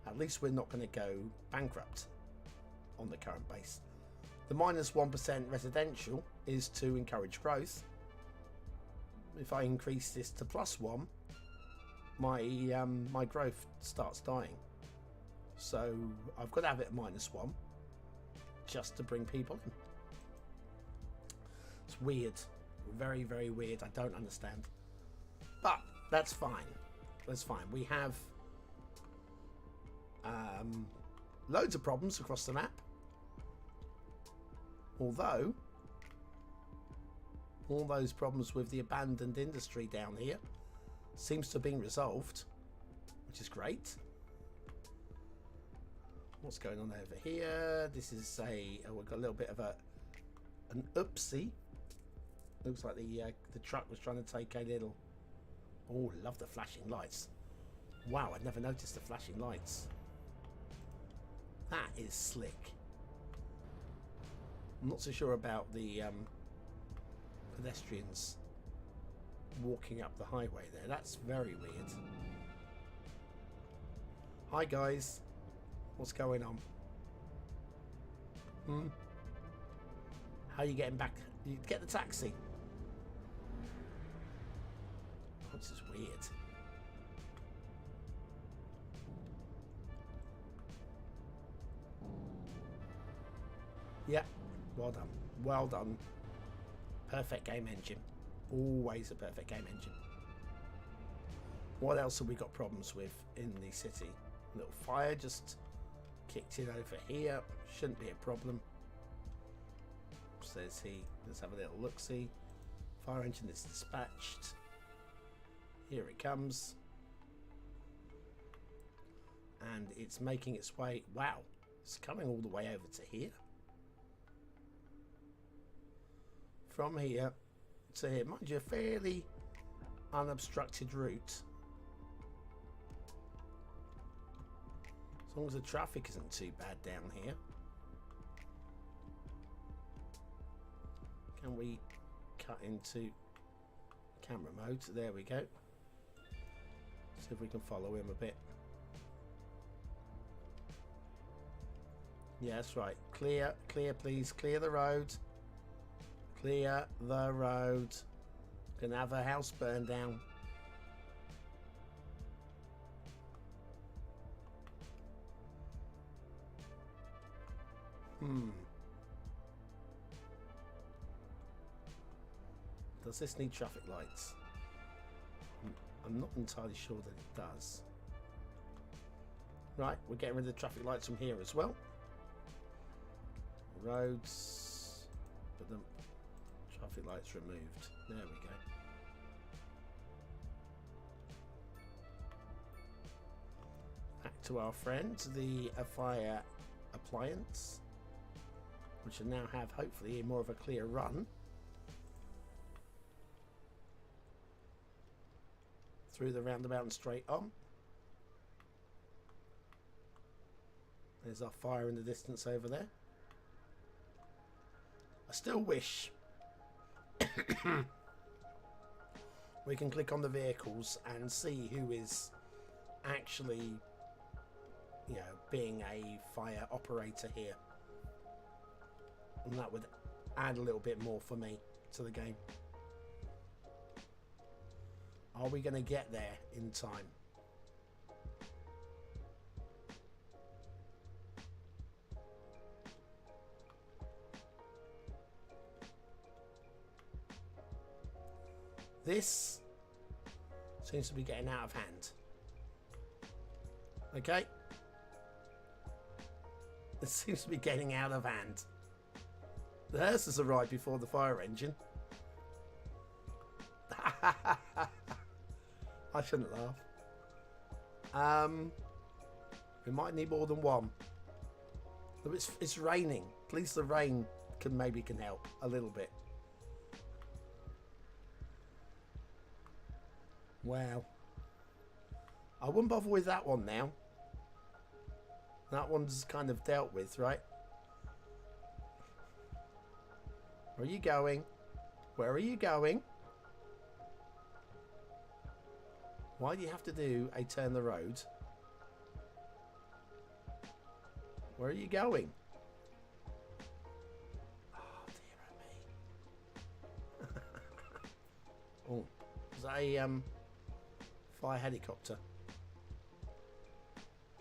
at least we're not going to go bankrupt on the current base. The minus 1% residential is to encourage growth. If I increase this to +1, my growth starts dying. So I've got to have it at -1 just to bring people in. It's weird. Very, very weird. I don't understand. But that's fine. That's fine. We have loads of problems across the map. Although all those problems with the abandoned industry down here seems to have been resolved, which is great. What's going on over here? This is we've got a little bit of an oopsie. Looks like the truck was trying to take a little. Oh, love the flashing lights. Wow, I'd never noticed the flashing lights. That is slick. I'm not so sure about the pedestrians walking up the highway there. That's very weird. Hi guys, what's going on? How are you getting back? You get the taxi. Oh, this is weird. Yeah, well done. Well done. Perfect game engine. Always a perfect game engine. What else have we got problems with in the city? A little fire just kicked in over here. Shouldn't be a problem. Says he. Let's have a little look-see. Fire engine is dispatched. Here it comes. And it's making its way. Wow. It's coming all the way over to here. From here to here. Mind you, a fairly unobstructed route. As long as the traffic isn't too bad down here. Can we cut into camera mode? There we go. See if we can follow him a bit. Yeah, that's right. Clear, clear, please. Clear the road. Clear the road. Gonna have a house burned down. Does this need traffic lights? I'm not entirely sure that it does. Right, we're getting rid of the traffic lights from here as well. Roads, but the traffic lights removed. There we go. Back to our friend, the fire appliance, which will now have hopefully more of a clear run through the roundabout and straight on. There's our fire in the distance over there. I still wish we can click on the vehicles and see who is actually, you know, being a fire operator here. And that would add a little bit more for me to the game. Are we going to get there in time? This seems to be getting out of hand. Okay. It seems to be getting out of hand. The hearse has arrived before the fire engine. I shouldn't laugh. We might need more than one. It's raining. At least the rain can help a little bit. Wow. I wouldn't bother with that one now. That one's kind of dealt with, right? Where are you going? Where are you going? Why do you have to do a turn the road? Where are you going? Oh, dear me. Oh, is that a fire helicopter?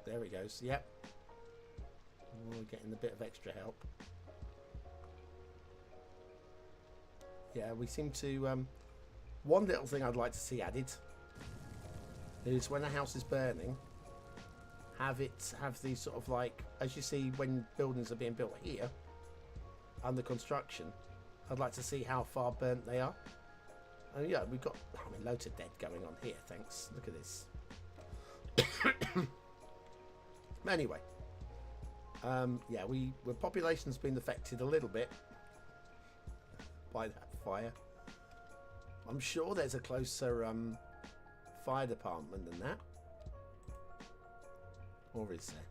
There it goes. Yep. We're getting a bit of extra help. Yeah, we seem to... one little thing I'd like to see added is when a house is burning, have these sort of like, as you see when buildings are being built here, under construction, I'd like to see how far burnt they are. And yeah, we've got, I mean, loads of dead going on here, thanks. Look at this. Anyway, yeah, the population's been affected a little bit by that fire. I'm sure there's a closer fire department than that. Or is there?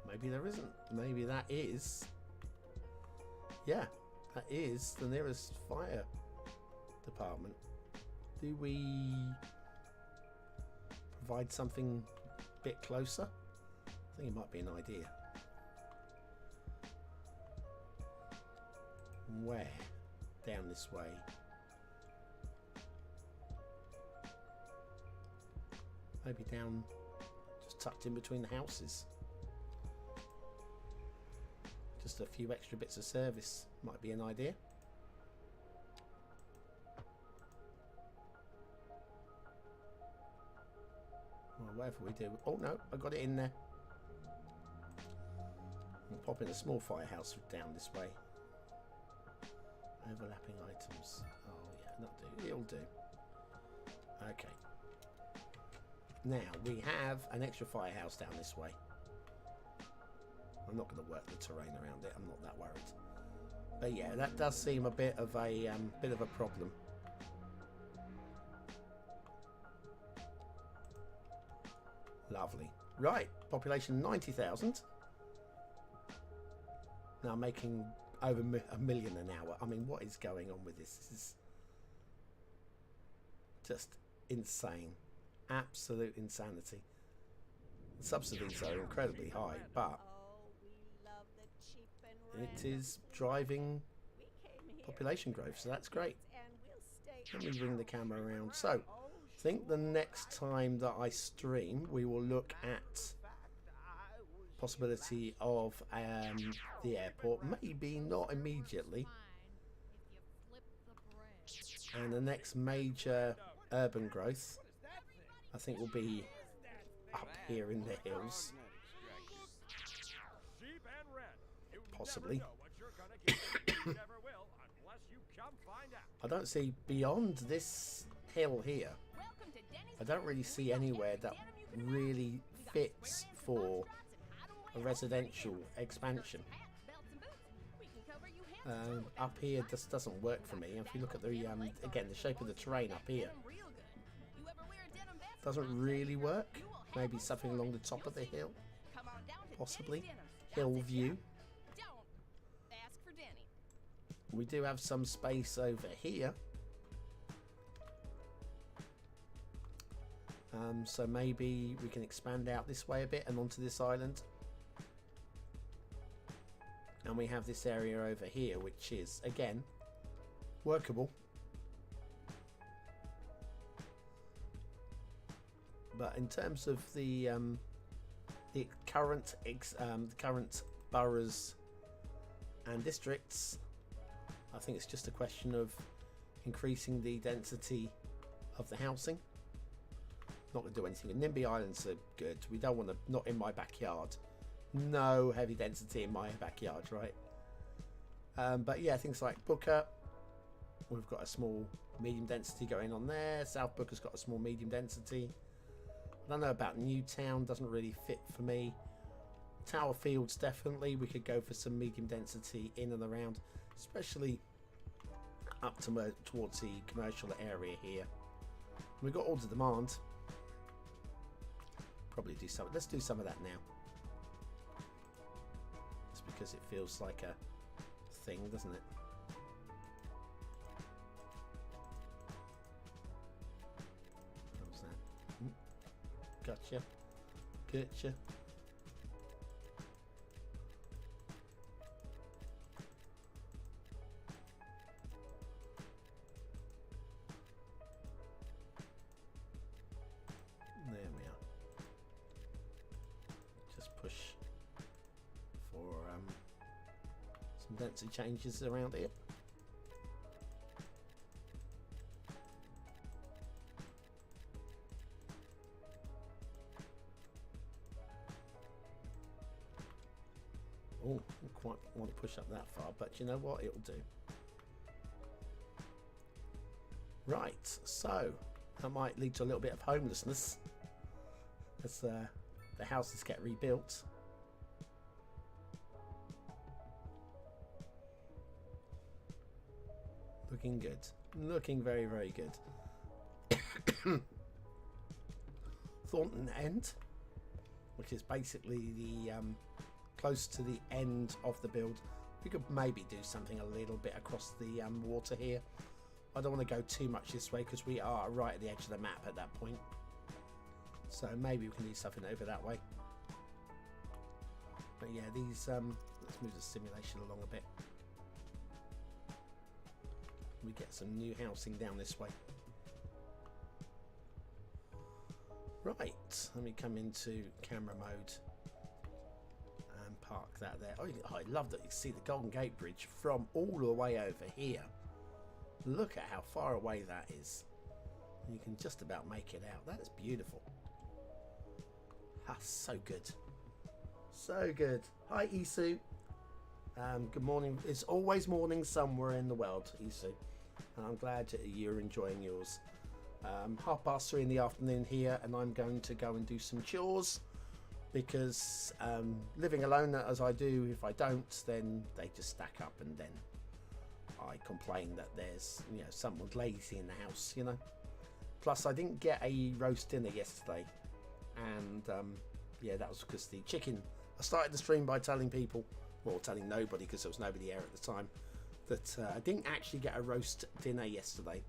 Maybe there isn't. Maybe that is... Yeah, that is the nearest fire department. Do we provide something a bit closer? I think it might be an idea. Where? Down this way. Maybe down, just tucked in between the houses. Just a few extra bits of service might be an idea. Well, whatever we do. Oh no, I got it in there. We'll pop in a small firehouse down this way. Overlapping items. Oh yeah, that'll do. It'll do. Okay. Now we have an extra firehouse down this way. I'm not going to work the terrain around it. I'm not that worried. But yeah, that does seem a bit of a problem. Lovely. Right, population 90,000. Now making over a million an hour. I mean, what is going on with this? This is just insane. Absolute insanity. The subsidies are incredibly high, but Oh, we love the cheap and it is driving We came here population growth, so that's great. and we'll stay. Let me bring the camera around. So, I think the next time that I stream, we will look at possibility of the airport. Maybe not immediately. And the next major urban growth, I think, will be up here in the hills. Possibly. I don't see beyond this hill here. I don't really see anywhere that really fits for a residential expansion. Up here just doesn't work for me. If you look at the again, the shape of the terrain up here doesn't really work. Maybe something along the top of the hill, possibly hill view. We do have some space over here, so maybe we can expand out this way a bit and onto this island. And we have this area over here, which is, again, workable. But in terms of the current boroughs and districts, I think it's just a question of increasing the density of the housing. Not going to do anything. And NIMBY Islands are good. We don't want to, not in my backyard. No heavy density in my backyard, right? But yeah, things like Booker, we've got a small medium density going on there. South Booker's got a small medium density. I don't know about Newtown, doesn't really fit for me. Tower Fields, definitely we could go for some medium density in and around, especially up to towards the commercial area here. We've got all the demand. Probably do some. Let's do some of that now. Because it feels like a thing, doesn't it? What was that? Gotcha. Gotcha. There we are. Just push for some density changes around here. Oh, don't quite want to push up that far, but you know what? It'll do. Right, so that might lead to a little bit of homelessness as the houses get rebuilt. Looking good. Looking very, very good. Thornton End, which is basically the close to the end of the build. We could maybe do something a little bit across the water here. I don't want to go too much this way because we are right at the edge of the map at that point. So maybe we can do something over that way. But yeah, these let's move the simulation along a bit. We get some new housing down this way. Right, let me come into camera mode and park that there. Oh, I love that you can see the Golden Gate Bridge from all the way over here. Look at how far away that is. You can just about make it out. That is beautiful. Ah, so good. So good. Hi, Isu. Good morning. It's always morning somewhere in the world, Isu. And I'm glad that you're enjoying yours. 3:30 in the afternoon here, and I'm going to go and do some chores because living alone as I do, if I don't, then they just stack up, and then I complain that there's someone lazy in the house, Plus, I didn't get a roast dinner yesterday, and yeah, that was because the chicken. I started the stream by telling people, well, telling nobody because there was nobody here at the time, that I didn't actually get a roast dinner yesterday.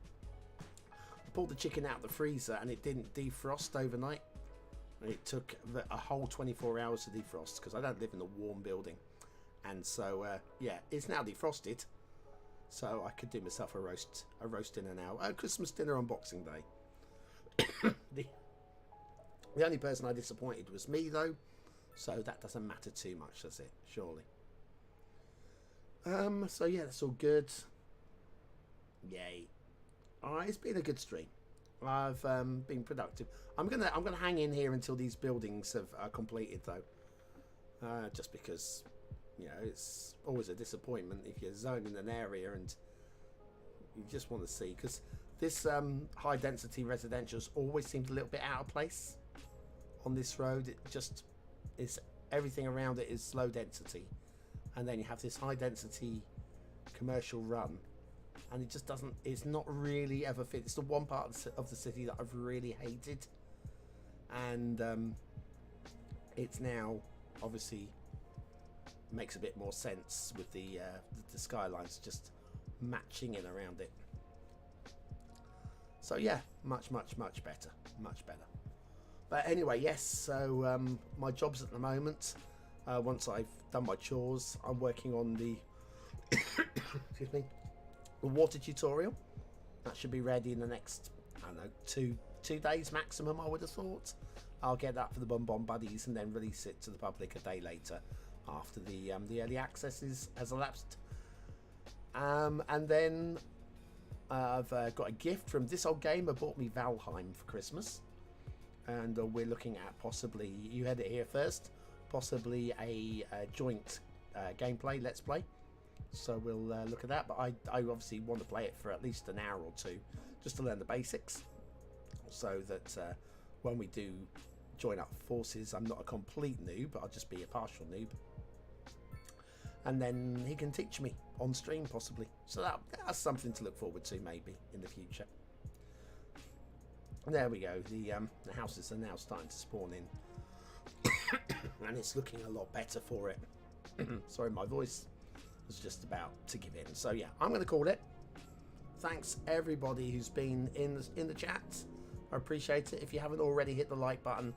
I pulled the chicken out of the freezer and it didn't defrost overnight, It took a whole 24 hours to defrost because I don't live in a warm building. And so, yeah, it's now defrosted. So I could do myself a roast dinner now. Christmas dinner on Boxing Day. The only person I disappointed was me, though. So that doesn't matter too much, does it? Surely. So yeah, that's all good. Yay. Alright, it's been a good stream. I've been productive. I'm gonna hang in here until these buildings are completed, though. Just because, you know, it's always a disappointment if you're zoning an area and you just want to see, because this high density residentials always seems a little bit out of place on this road. It just is, everything around it is low density, and then you have this high density commercial run, and it just doesn't, it's not really ever fit. It's the one part of the city that I've really hated, and it's now obviously makes a bit more sense with the skylines just matching in around it. So yeah, much better, much better. But anyway, yes, so my jobs at the moment, once I've done my chores, I'm working on the excuse me, the water tutorial. That should be ready in the next, I don't know, two days maximum, I would have thought. I'll get that for the BonBon buddies and then release it to the public a day later after the early access has elapsed. And then I've got a gift from This Old Gamer, bought me Valheim for Christmas, and we're looking at possibly, you had it here first, possibly a joint gameplay, let's play. So we'll look at that, but I obviously want to play it for at least an hour or two just to learn the basics, so that when we do join up forces, I'm not a complete noob, but I'll just be a partial noob. And then he can teach me on stream possibly. So that's something to look forward to maybe in the future. There we go. The houses are now starting to spawn in. And it's looking a lot better for it. Sorry, my voice was just about to give in. So yeah, I'm going to call it. Thanks everybody who's been in the chat. I appreciate it. If you haven't already hit the like button,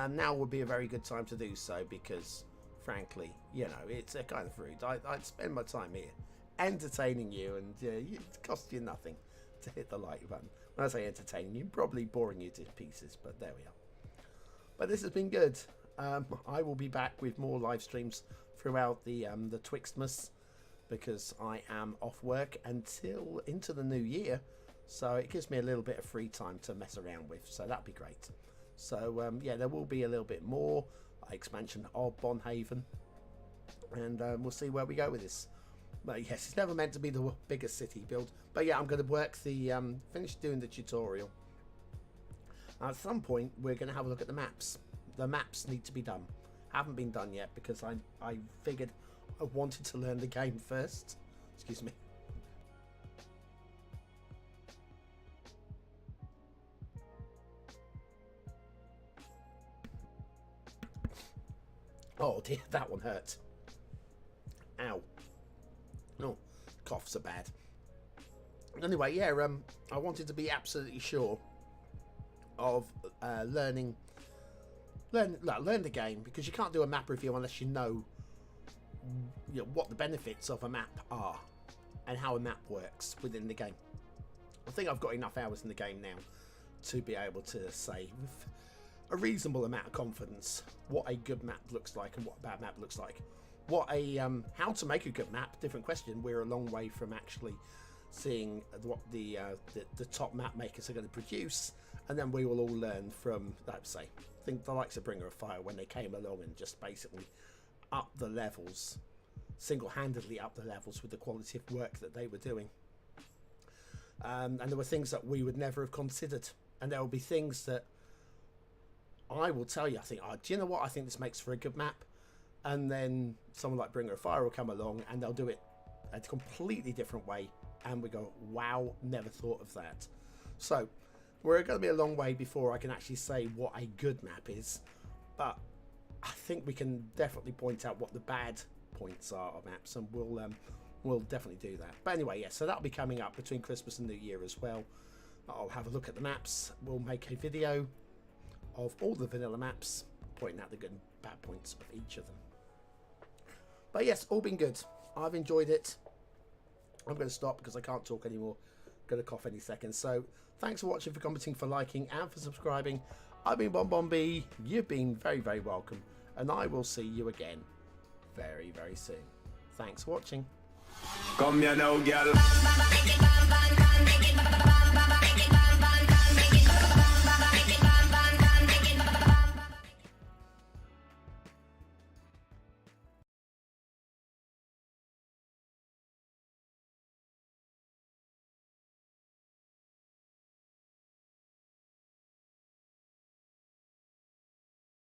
now would be a very good time to do so, because frankly, you know, it's a kind of rude. I'd spend my time here entertaining you, and it costs you nothing to hit the like button. When I say entertaining you, probably boring you to pieces, but there we are. But this has been good. I will be back with more live streams throughout the Twixtmas, because I am off work until into the new year, so it gives me a little bit of free time to mess around with, so that'd be great. So yeah, there will be a little bit more expansion of Bonhaven, and we'll see where we go with this. But yes, it's never meant to be the biggest city build, but yeah, I'm going to work the finish doing the tutorial. At some point we're going to have a look at the maps. The maps need to be done. Haven't been done yet because I figured I wanted to learn the game first. Excuse me. Oh dear, that one hurt. Ow. Oh, coughs are bad. Anyway, yeah, I wanted to be absolutely sure of learn the game, because you can't do a map review unless you know what the benefits of a map are and how a map works within the game. I think I've got enough hours in the game now to be able to say with a reasonable amount of confidence what a good map looks like and what a bad map looks like. What a how to make a good map, different question. We're a long way from actually seeing what the top map makers are going to produce, and then we will all learn from, let's say, I think the likes of Bringer of Fire, when they came along and just basically up the levels, single-handedly up the levels with the quality of work that they were doing. And there were things that we would never have considered, and there will be things that I will tell you, I think, oh, do you know what, I think this makes for a good map, and then someone like Bringer of Fire will come along and they'll do it a completely different way, and we go, wow, never thought of that. So we're going to be a long way before I can actually say what a good map is, but I think we can definitely point out what the bad points are of maps, and we'll definitely do that. But anyway, yeah, so that'll be coming up between Christmas and New Year as well. I'll have a look at the maps, we'll make a video of all the vanilla maps, pointing out the good and bad points of each of them. But yes, all been good. I've enjoyed it. I'm going to stop because I can't talk anymore. Going to cough any second. So thanks for watching, for commenting, for liking, and for subscribing. I've been BonBonB. You've been very, very welcome. And I will see you again very, very soon. Thanks for watching. Come here now, girl.